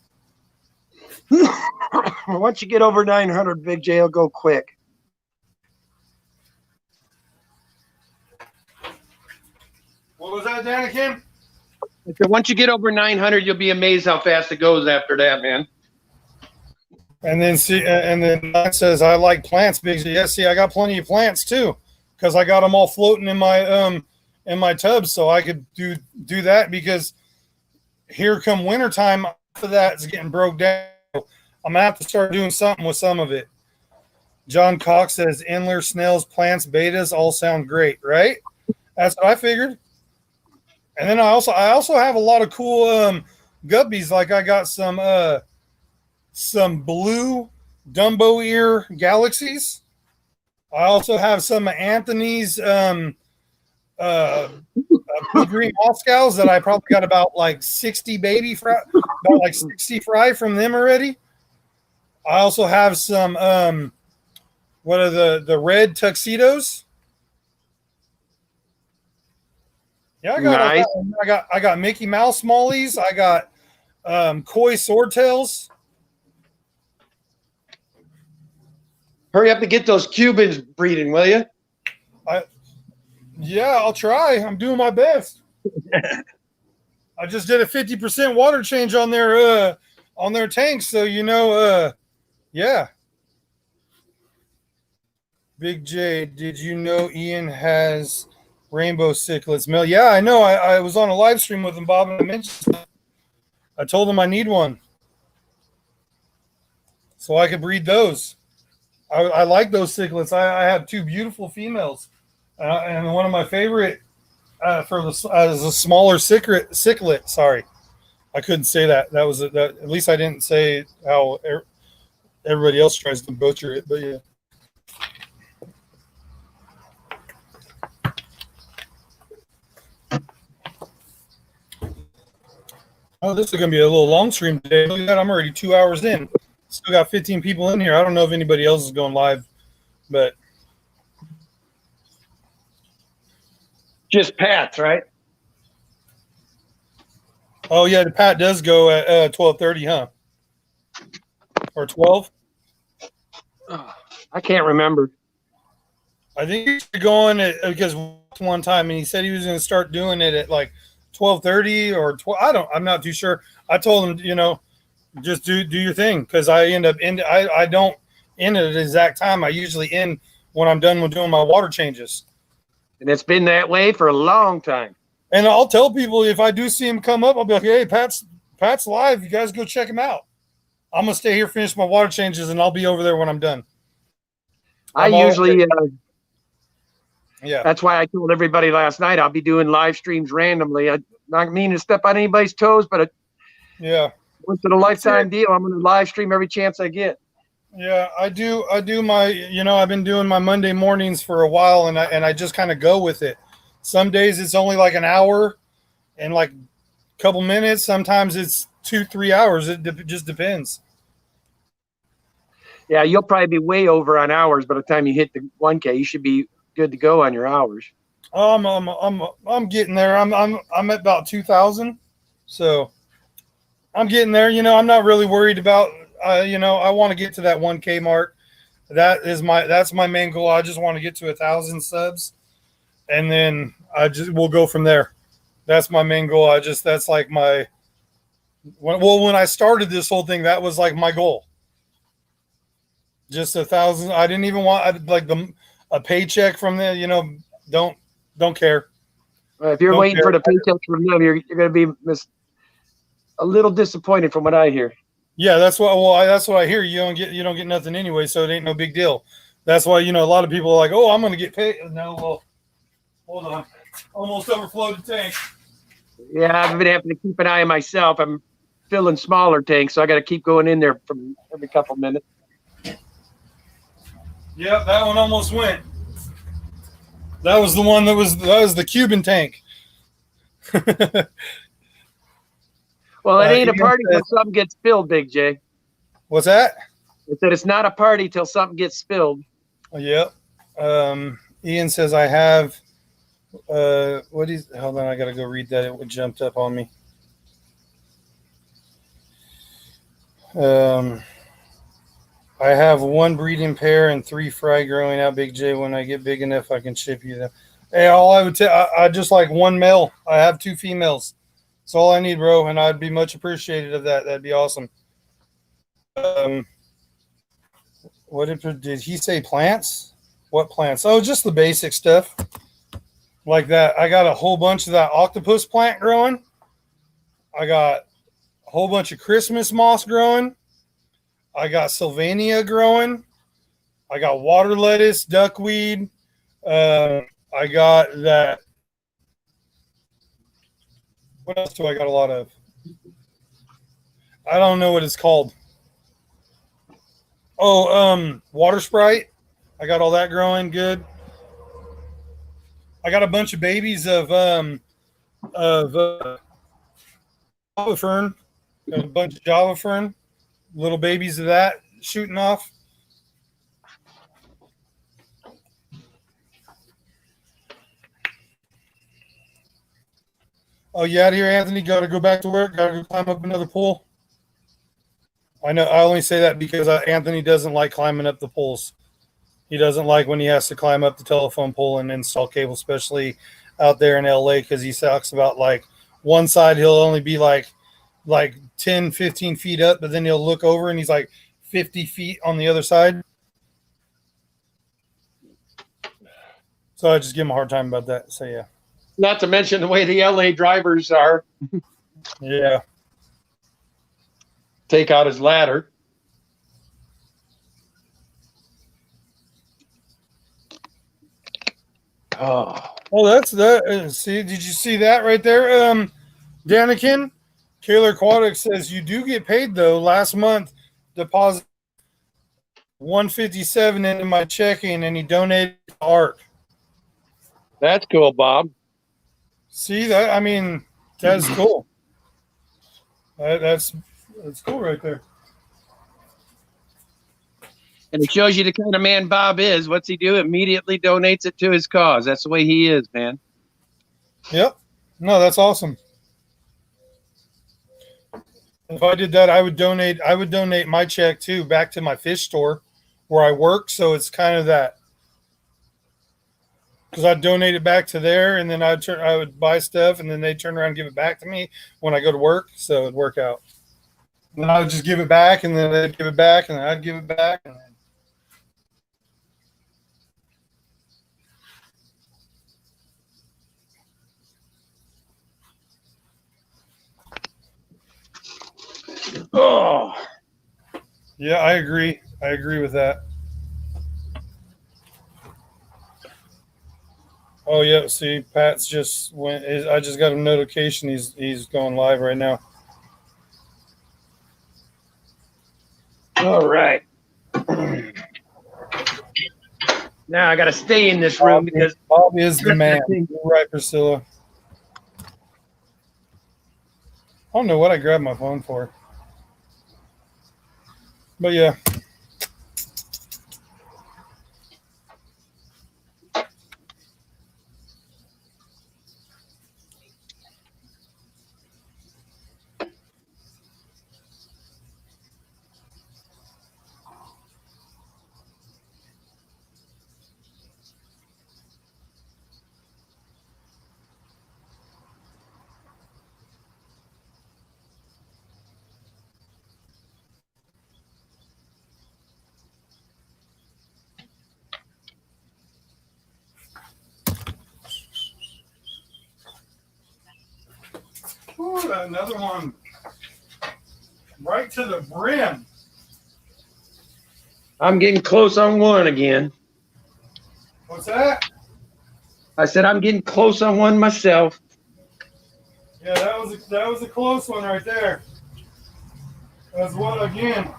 Once you get over 900, Big J will go quick. What was that, Danikin? I said, once you get over 900, you'll be amazed how fast it goes after that, man. And then Matt says, I like plants, Big J. Yeah, see, I got plenty of plants too, because I got them all floating in my tub, so I could do that, because here come wintertime, after that it's getting broke down. I'm gonna have to start doing something with some of it. John Cox says, Inler, snails, plants, betas all sound great, right? That's what I figured. And then I also have a lot of cool guppies. Like I got some blue Dumbo ear galaxies. I also have some of Anthony's green Moscows that I probably got about like 60 baby fry, about like 60 fry from them already. I also have some what are the red tuxedos? Yeah, I got Mickey Mouse Mollies. I got koi swordtails. Hurry up and get those Cubans breeding, will you? Yeah, I'll try. I'm doing my best. I just did a 50% water change on their tanks, so you know, yeah. Big J, did you know Ian has rainbow cichlids? Mel, yeah, I know. I was on a live stream with him, Bob, and I mentioned that. I told him I need one, so I could breed those. I like those cichlids. I have 2 beautiful females, and one of my favorite is a smaller cichlid. Sorry, I couldn't say that. That was at least I didn't say how everybody else tries to butcher it. But yeah. Oh, this is gonna be a little long stream today. Look at that, I'm already 2 hours in. Still got 15 people in here. I don't know if anybody else is going live, but Just Pat's, right? oh yeah, the Pat does go at 12:30, huh? Or 12? I can't remember. I think he's going at, because one time, and he said he was going to start doing it at like 12:30 or 12. I'm not too sure. I told him, just do your thing, because I end up I don't end at the exact time. I usually end when I'm done with doing my water changes. And it's been that way for a long time. And I'll tell people if I do see him come up, I'll be like, hey, Pat's live. You guys go check him out. I'm gonna stay here, finish my water changes, and I'll be over there when I'm done. Yeah. That's why I told everybody last night I'll be doing live streams randomly. I not mean to step on anybody's toes, but once in a lifetime deal, I'm going to live stream every chance I get. Yeah, I do my, I've been doing my Monday mornings for a while, and I just kind of go with it. Some days it's only like an hour and like a couple minutes. Sometimes it's 2-3 hours. It just depends. Yeah, you'll probably be way over on hours by the time you hit the 1K. You should be good to go on your hours. I'm getting there. I'm at about 2,000, so I'm getting there. I'm not really worried about. I want to get to that 1K mark. That's my main goal. I just want to get to 1,000 subs, and then we'll go from there. That's my main goal. That's like my. When I started this whole thing, that was like my goal. Just 1,000. I didn't even want a paycheck from the. Don't care. If you're waiting for the paycheck from them, you're going to be a little disappointed from what I hear. Yeah, that's what I hear. You don't get nothing anyway, so it ain't no big deal. That's why a lot of people are like, oh, I'm going to get paid. No, well, hold on, almost overflowed the tank. Yeah, I've been having to keep an eye on myself. I'm filling smaller tanks, so I got to keep going in there from every couple minutes. Yep, that one almost went. That was the one that was the Cuban tank. Well, it ain't a party till something gets spilled, Big J. What's that? I said it's not a party till something gets spilled. Yep. Ian says I have. Hold on, I gotta go read that. It jumped up on me. I have 1 breeding pair and 3 fry growing out, Big J. When I get big enough, I can ship you them. Hey, all I would tell, I just like 1 male. I have 2 females. That's all I need, bro, and I'd be much appreciated of that. That'd be awesome. What did he say? Plants? What plants? Oh, just the basic stuff like that. I got a whole bunch of that octopus plant growing. I got a whole bunch of Christmas moss growing. I got Sylvania growing. I got water lettuce, duckweed. I got that. What else do I got a lot of? I don't know what it's called. Oh, water sprite. I got all that growing good. I got a bunch of babies of Java fern, a bunch of Java fern, little babies of that shooting off. Oh, you out of here, Anthony? Got to go back to work? Got to go climb up another pole? I know. I only say that because Anthony doesn't like climbing up the poles. He doesn't like when he has to climb up the telephone pole and install cable, especially out there in LA, because he talks about like one side he'll only be like 10, 15 feet up, but then he'll look over and he's like 50 feet on the other side. So I just give him a hard time about that. So, yeah. Not to mention the way the LA drivers are. Yeah. Take out his ladder. Oh, that's that. See, did you see that right there? Danikin, Kaler Aquatics says you do get paid though. Last month, deposit $157 into my checking, and he donated to art. That's cool, Bob. See that? I mean, that's cool. That's cool right there. And it shows you the kind of man Bob is. What's he do? Immediately donates it to his cause. That's the way he is, man. Yep. No, that's awesome. If I did that, I would donate my check too back to my fish store where I work. So it's kind of that, because I'd donate it back to there, and then I would buy stuff, and then they'd turn around and give it back to me when I go to work. So it'd work out. And then I would just give it back, and then they'd give it back, and then I'd give it back. And then... Oh, Yeah, I agree. I agree with that. Oh yeah, see, Pat's just went. I just got a notification. He's going live right now. all right. Now I got to stay in this room because Bob is the man. You're right, Priscilla. I don't know what I grabbed my phone for, but yeah. Ooh, another one. Right to the brim. I'm getting close on one again. What's that? I said I'm getting close on one myself. Yeah, that was a close one right there. That's one again.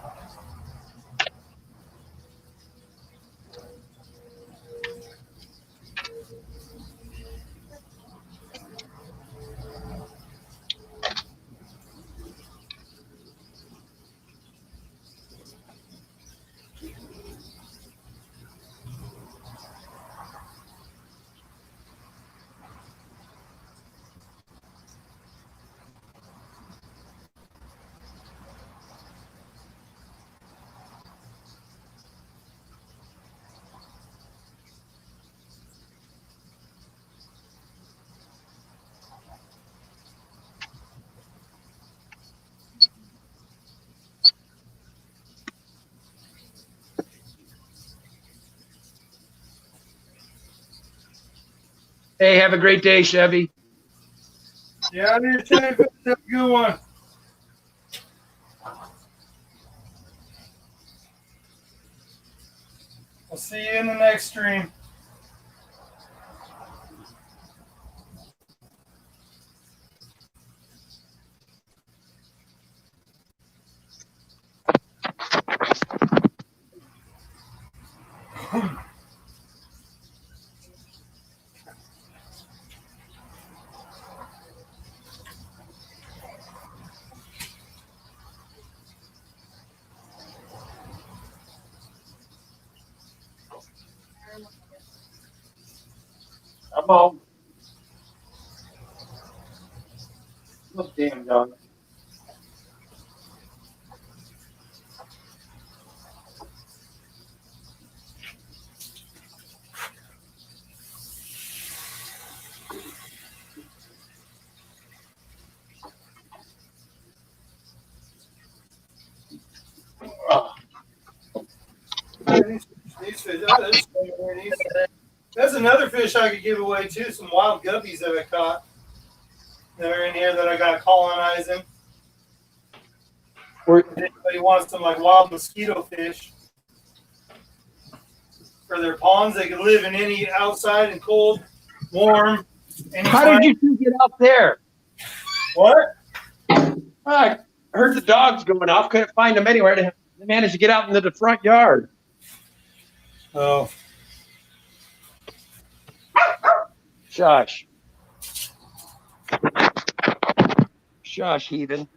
Hey, have a great day, Chevy. Yeah, I need to have a good one. I'll see you in the next stream. I'm home. Oh, damn dog. Oh. These fish, that's another fish I could give away too. Some wild guppies that I caught. They're in here that I got colonizing. If anybody wants some like wild mosquito fish for their ponds, they can live in any outside and cold, warm. How did you two get out there? What? I heard the dogs going off. Couldn't find them anywhere. They managed to get out into the front yard. Oh. Shush. Shush, heathen.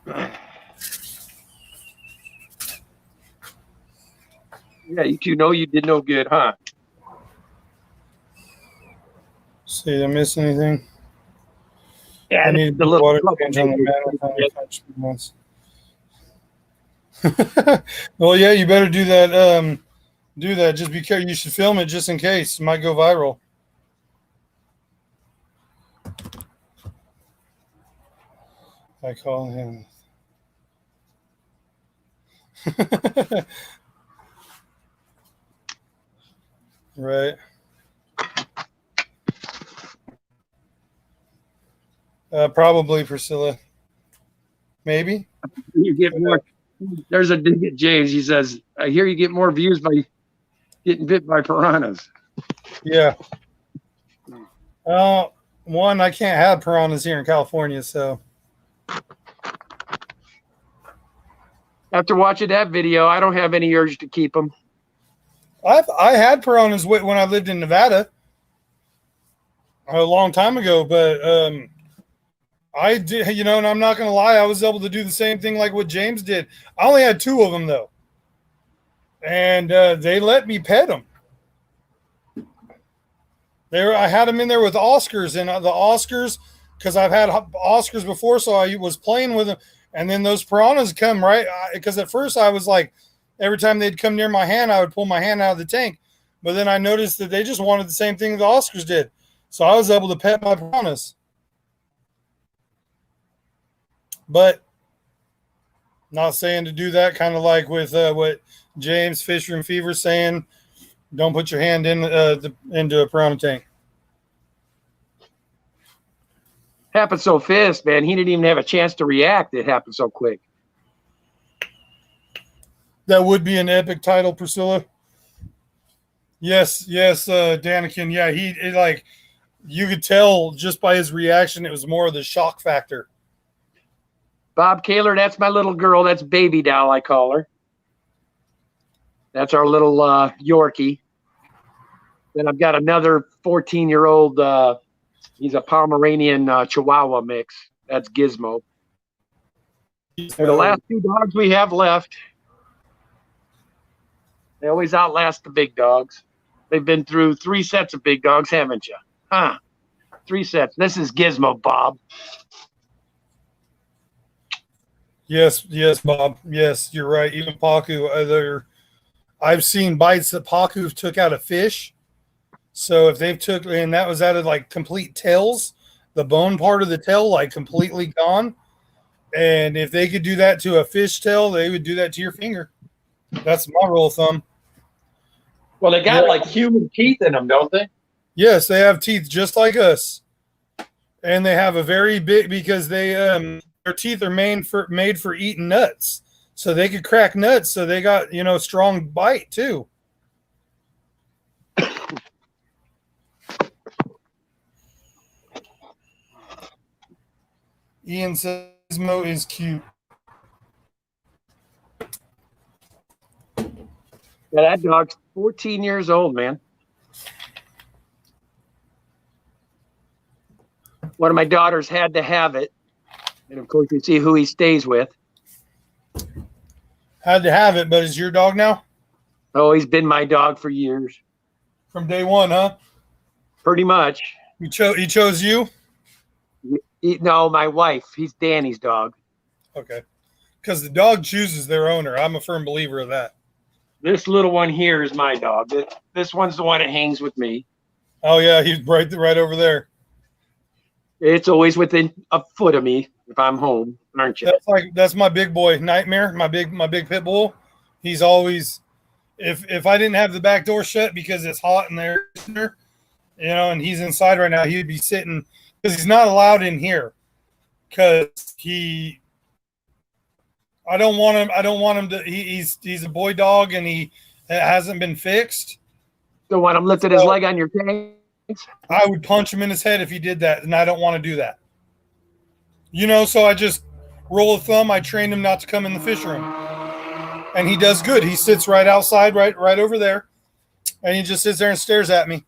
Yeah, you two know you did no good, huh? See, did I miss anything? Yeah, I need the to put little water trouble change on the maker. mantle time I touched it once. Well, yeah, you better do that. Do that. Just be careful. You should film it just in case. It might go viral. I call him. Right. Probably Priscilla. Maybe. You get more. There's a dig at James. He says, "I hear you get more views by getting bit by piranhas." Yeah. One, I can't have piranhas here in California, so After watching that video, I don't have any urge to keep them. I had piranhas when I lived in Nevada a long time ago, but I did, and I'm not gonna lie, I was able to do the same thing like what James did. I only had 2 of them though, and they let me pet them. I had them in there with Oscars, and the Oscars, because I've had Oscars before, so I was playing with them, and then those piranhas come right. Because at first I was like, every time they'd come near my hand, I would pull my hand out of the tank, but then I noticed that they just wanted the same thing the Oscars did, so I was able to pet my piranhas. But not saying to do that, kind of like with what James Fisher and Fever saying, don't put your hand into a piranha tank. Happened so fast, man. He didn't even have a chance to react. It happened so quick. That would be an epic title, Priscilla. Yes, Danikin. Yeah, you could tell just by his reaction, it was more of the shock factor. Bob Kaler, that's my little girl. That's baby doll, I call her. That's our little Yorkie. Then I've got another 14-year-old. He's a Pomeranian Chihuahua mix. That's Gizmo. They're the last 2 dogs we have left. They always outlast the big dogs. They've been through 3 sets of big dogs, haven't you? Huh? 3 sets. This is Gizmo, Bob. Yes, Bob. Yes, you're right. Even Pacu, I've seen bites that Pacu took out a fish. So if they've took, and that was out of like complete tails, the bone part of the tail like completely gone. And if they could do that to a fish tail, they would do that to your finger. That's my rule of thumb. Well, they got like human teeth in them, don't they? Yes, they have teeth just like us, and they have a very big because their teeth are made for eating nuts, so they could crack nuts. So they got strong bite too. Ian says Mo is cute. Yeah, that dog's 14 years old, man. One of my daughters had to have it. And of course, you see who he stays with. Had to have it, but is your dog now? Oh, he's been my dog for years. From day one, huh? Pretty much. He chose you? No, my wife. He's Danny's dog. Okay. Because the dog chooses their owner. I'm a firm believer of that. This little one here is my dog. This one's the one that hangs with me. Oh, yeah. He's right over there. It's always within a foot of me if I'm home, aren't you? That's my big boy, Nightmare, my big pit bull. He's always, if I didn't have the back door shut because it's hot in there, and he's inside right now, he'd be sitting because he's not allowed in here because I don't want him to. He's a boy dog and he hasn't been fixed. Don't want him lifting his leg on your tanks? I would punch him in his head if he did that, and I don't want to do that. So I just rule of thumb. I trained him not to come in the fish room, and he does good. He sits right outside, right over there, and he just sits there and stares at me.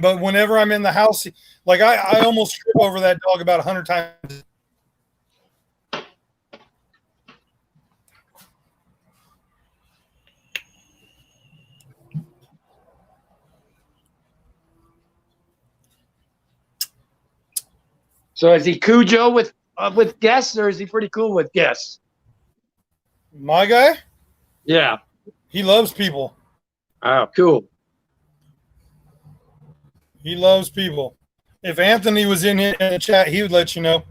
But whenever I'm in the house, like I almost trip over that dog about 100 times. So is he Cujo with guests, or is he pretty cool with guests? My guy, Yeah. he loves people. Oh, cool. He loves people. If Anthony was in here in the chat, he would let you know.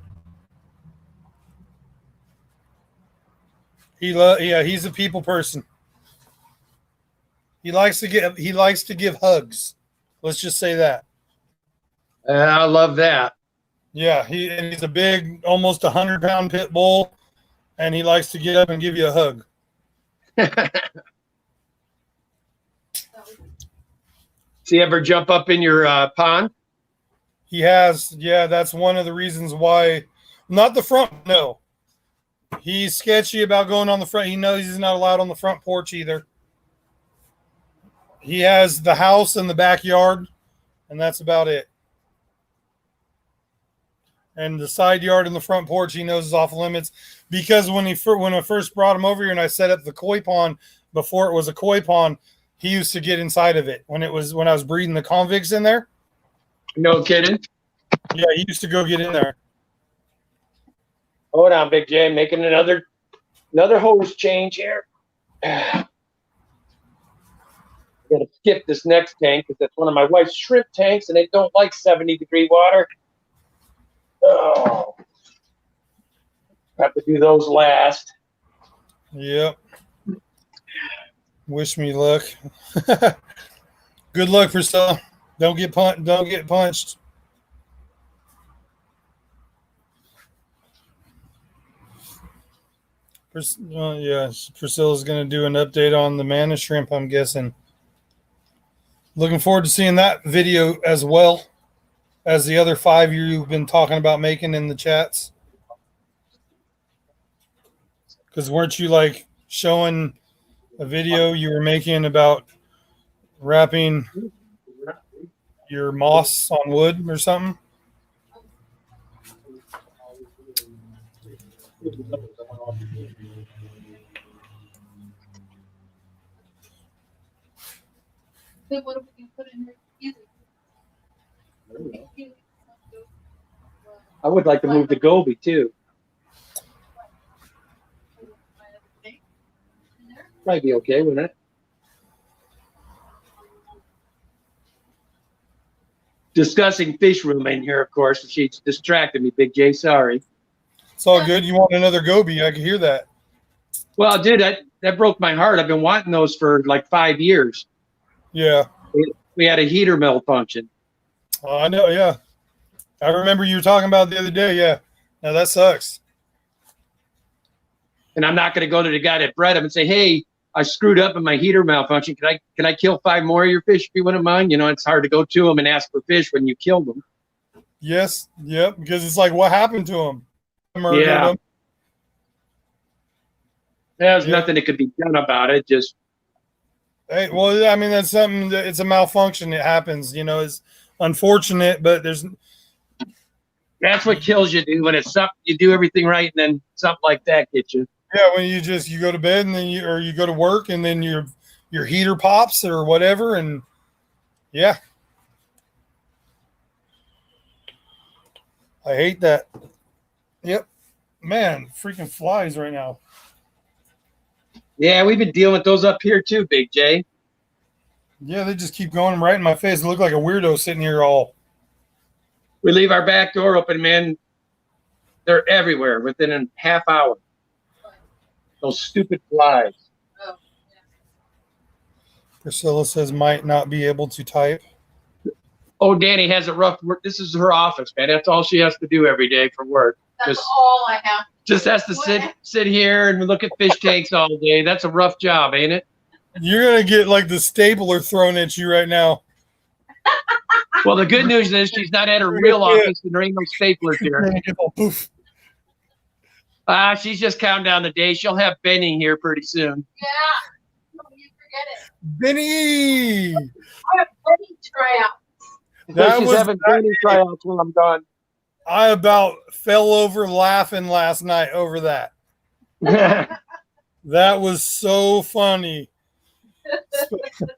Yeah, he's a people person. He likes to give hugs. Let's just say that. I love that. Yeah, he's a big, almost 100-pound pit bull, and he likes to get up and give you a hug. Does he ever jump up in your pond? He has. Yeah, that's one of the reasons why. Not the front, no. He's sketchy about going on the front. He knows he's not allowed on the front porch either. He has the house and the backyard, and that's about it. And the side yard and the front porch, he knows is off limits, because when I first brought him over here and I set up the koi pond before it was a koi pond, he used to get inside of it when I was breeding the convicts in there. No kidding. Yeah, he used to go get in there. Hold on, Big J, making another hose change here. Got to skip this next tank because that's one of my wife's shrimp tanks, and they don't like 70-degree water. Oh, have to do those last. Yep. Wish me luck. Good luck, Priscilla. Don't get punched. Yeah, Priscilla's going to do an update on the Mana Shrimp, I'm guessing. Looking forward to seeing that video as well as the other 5 you've been talking about making in the chats. Because weren't you like showing a video you were making about wrapping your moss on wood or something? Then what we can put in there? Easy. I would like to move to Gobi too. Might be okay, wouldn't it? Discussing fish room in here, of course. She's distracted me, Big J. Sorry. It's all good. You want another goby? I can hear that. Well, dude, that broke my heart. I've been wanting those for like 5 years. Yeah. We had a heater malfunction. I know. Yeah. I remember you were talking about it the other day. Yeah. Now that sucks. And I'm not going to go to the guy that bred them and say, "Hey, I screwed up in my heater malfunction. Can I kill 5 more of your fish if you wouldn't mind?" You know, it's hard to go to them and ask for fish when you killed them. Yes. Yep. Because it's like, what happened to him? Murdered Yeah. him. There's nothing that could be done about it. Just Hey, well, I mean, that's something that it's a malfunction. It happens, it's unfortunate, but that's what kills you, dude. When it's something you do everything right, and then something like that gets you. yeah, when you go to bed and then you go to work and then your heater pops or whatever. And yeah, I hate that. Yep. Man, freaking flies right now. Yeah, we've been dealing with those up here too, Big J. Yeah, they just keep going right in my face. I look like a weirdo sitting here all. We leave our back door open, man. They're everywhere within a half hour. Those stupid flies. Oh, yeah. Priscilla says might not be able to type. Oh, Danny has a rough work. This is her office, man. That's all she has to do every day for work. That's Just- all I have. Just has to sit here and look at fish tanks all day. That's a rough job, ain't it? You're going to get like the stapler thrown at you right now. Well, the good news is she's not at her real office and there ain't no staplers You're here. gonna get all poof. She's just counting down the day. She'll have Benny here pretty soon. Yeah. No, you forget it. Benny! I have many tryouts. That She's was having Benny tryouts when I'm done. I about fell over laughing last night over that. That was so funny.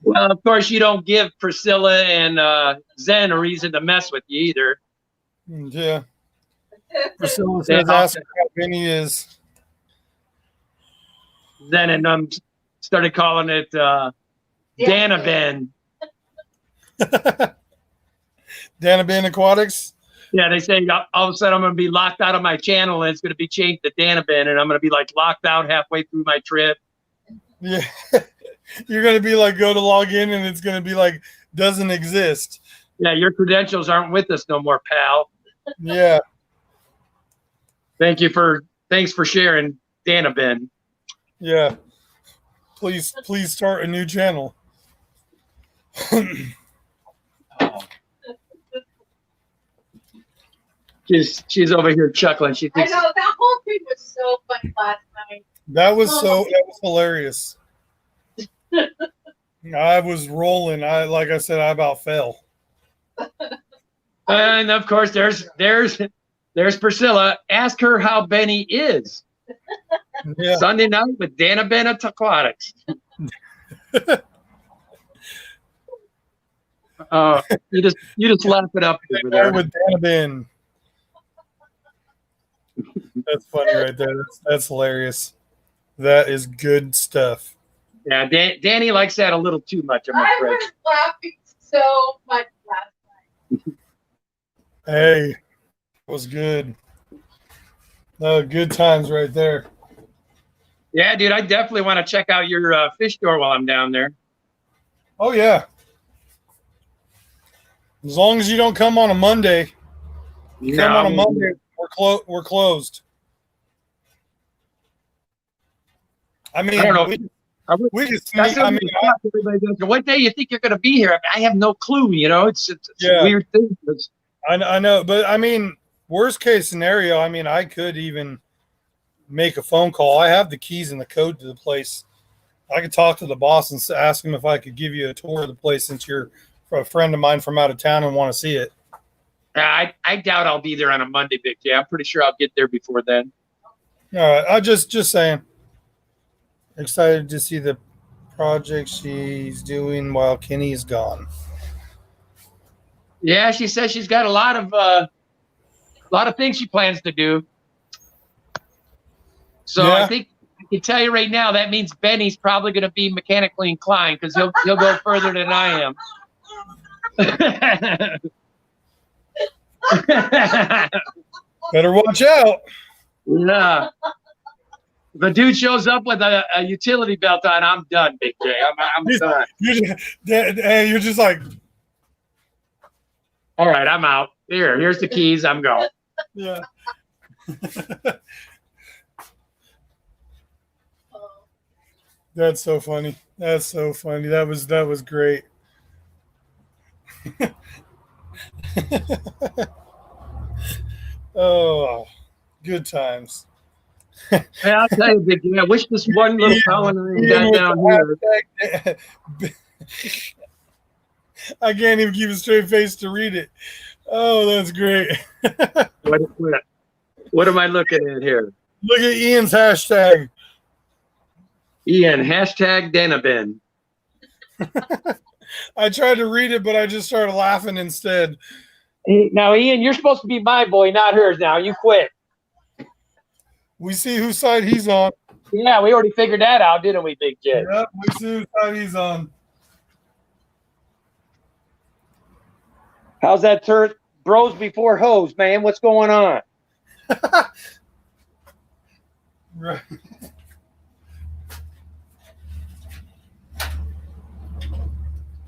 Well, of course, you don't give Priscilla and Zen a reason to mess with you either. Yeah. Priscilla They says, all- ask him how Benny is. Then and started calling it Danabin. Danabin Aquatics. Yeah, they say all of a sudden I'm going to be locked out of my channel and it's going to be changed to Danabin, and I'm going to be like locked out halfway through my trip. Yeah. You're going to be like, go to log in and it's going to be like, doesn't exist. Yeah, your credentials aren't with us no more, pal. Yeah. Thanks for sharing, Danabin. Yeah. Please start a new channel. She's over here chuckling. She I thinks, know that whole thing was so funny last night. That was hilarious. I was rolling. Like I said, I about fell. and of course there's Priscilla. Ask her how Benny is. Yeah. Sunday night with Danabin at Aquatics. You just laugh it up over there. With Danabin. That's funny right there. That's hilarious. That is good stuff. Yeah, Danny likes that a little too much, I'm I afraid. was laughing so much last night. Hey, it was good. No, good times right there. Yeah, dude, I definitely want to check out your fish store while I'm down there. Oh yeah. As long as you don't come on a Monday. You come on a Monday, we're closed. I mean, I don't know. we can That's sneak, I mean, everybody's asking, what day you think you're going to be here? I have no clue. You know, it's Yeah. a weird thing. I know, but I mean, worst case scenario, I mean, I could even make a phone call. I have the keys and the code to the place. I could talk to the boss and ask him if I could give you a tour of the place since you're a friend of mine from out of town and want to see it. I doubt I'll be there on a Monday, Big J. I'm pretty sure I'll get there before then. All right, I just saying. Excited to see the project she's doing while Kenny's gone. Yeah, she says she's got a lot of things she plans to do. So Yeah. I think I can tell you right now that means Benny's probably going to be mechanically inclined because he'll go further than I am. Better watch out. Yeah. If a dude shows up with a utility belt on, I'm done, Big J. I'm done. You're just like, All right, I'm out. Here's the keys. I'm going. yeah. That's so funny. That's so funny. That was great. Oh, good times. Hey, I'll tell you, Big J, I wish this one little colony got down here. I can't even keep a straight face to read it. Oh, that's great. What am I looking at here? Look at Ian's hashtag. Ian, hashtag Danabin. I tried to read it, but I just started laughing instead. Now, Ian, you're supposed to be my boy, not hers now. You quit. We see whose side he's on. Yeah, we already figured that out, didn't we, Big J? Yep, we see whose side he's on. How's that turn? Bros before hoes, man. What's going on? Right.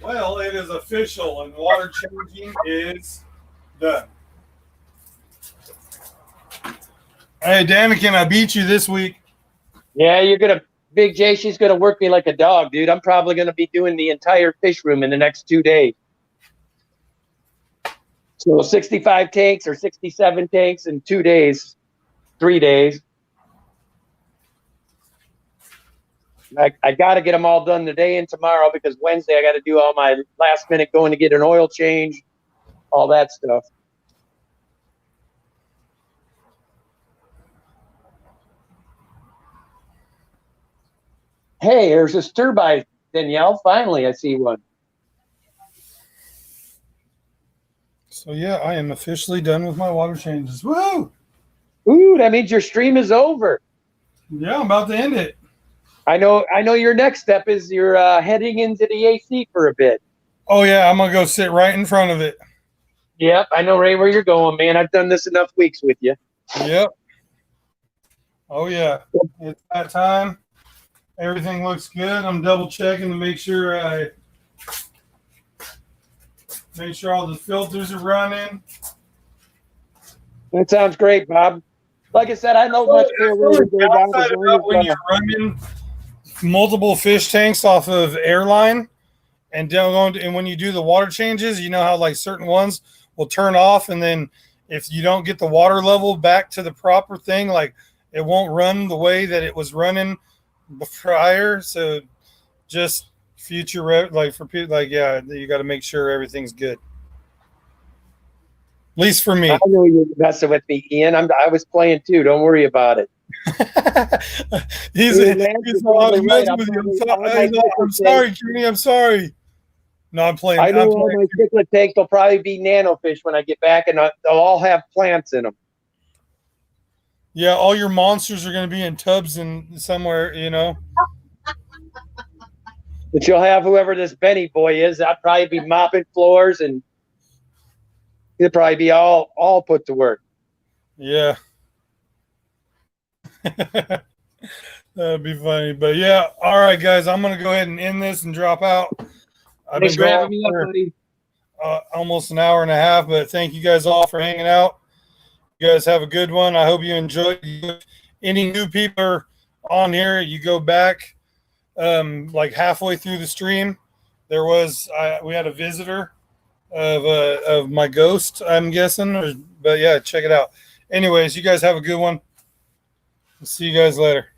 Well, it is official, and water changing is done. Hey, Danikin, I beat you this week. Yeah, Big J, she's gonna work me like a dog, dude. I'm probably gonna be doing the entire fish room in the next 2 days. So 65 tanks or 67 tanks in 2 days, 3 days. I got to get them all done today and tomorrow because Wednesday I got to do all my last minute going to get an oil change, all that stuff. Hey, there's a stir-by, Danielle. Finally, I see one. So, yeah, I am officially done with my water changes. Woo! Ooh, that means your stream is over. Yeah, I'm about to end it. I know your next step is you're heading into the AC for a bit. Oh yeah, I'm gonna go sit right in front of it. Yep, I know right where you're going, man. I've done this enough weeks with you. Yep. Oh yeah, it's that time. Everything looks good. I'm double checking to make sure all the filters are running. That sounds great, Bob. Like I said, I know much more where we're going down Outside the about when you're running multiple fish tanks off of airline, and when you do the water changes, you know how like certain ones will turn off, and then if you don't get the water level back to the proper thing, like it won't run the way that it was running prior. So just future for people, yeah, you got to make sure everything's good. At least for me. I know you're messing with me, Ian. I was playing too. Don't worry about it. He's messing with you. I'm sorry, Kenny. I'm sorry. No, I'm playing. I know all my cichlid tanks will probably be nanofish when I get back, and they'll all have plants in them. Yeah, all your monsters are going to be in tubs and somewhere, But you'll have whoever this Benny boy is. I'll probably be mopping floors, and he'll probably be all put to work. Yeah. That'd be funny. But yeah, all right, guys, I'm going to go ahead and end this and drop out. Thanks for having me up, buddy. Almost an hour and a half, but thank you guys all for hanging out. You guys have a good one. I hope you enjoyed. Any new people are on here, you go back like halfway through the stream. We had a visitor of my ghost, I'm guessing. But yeah, check it out. Anyways, you guys have a good one. See you guys later.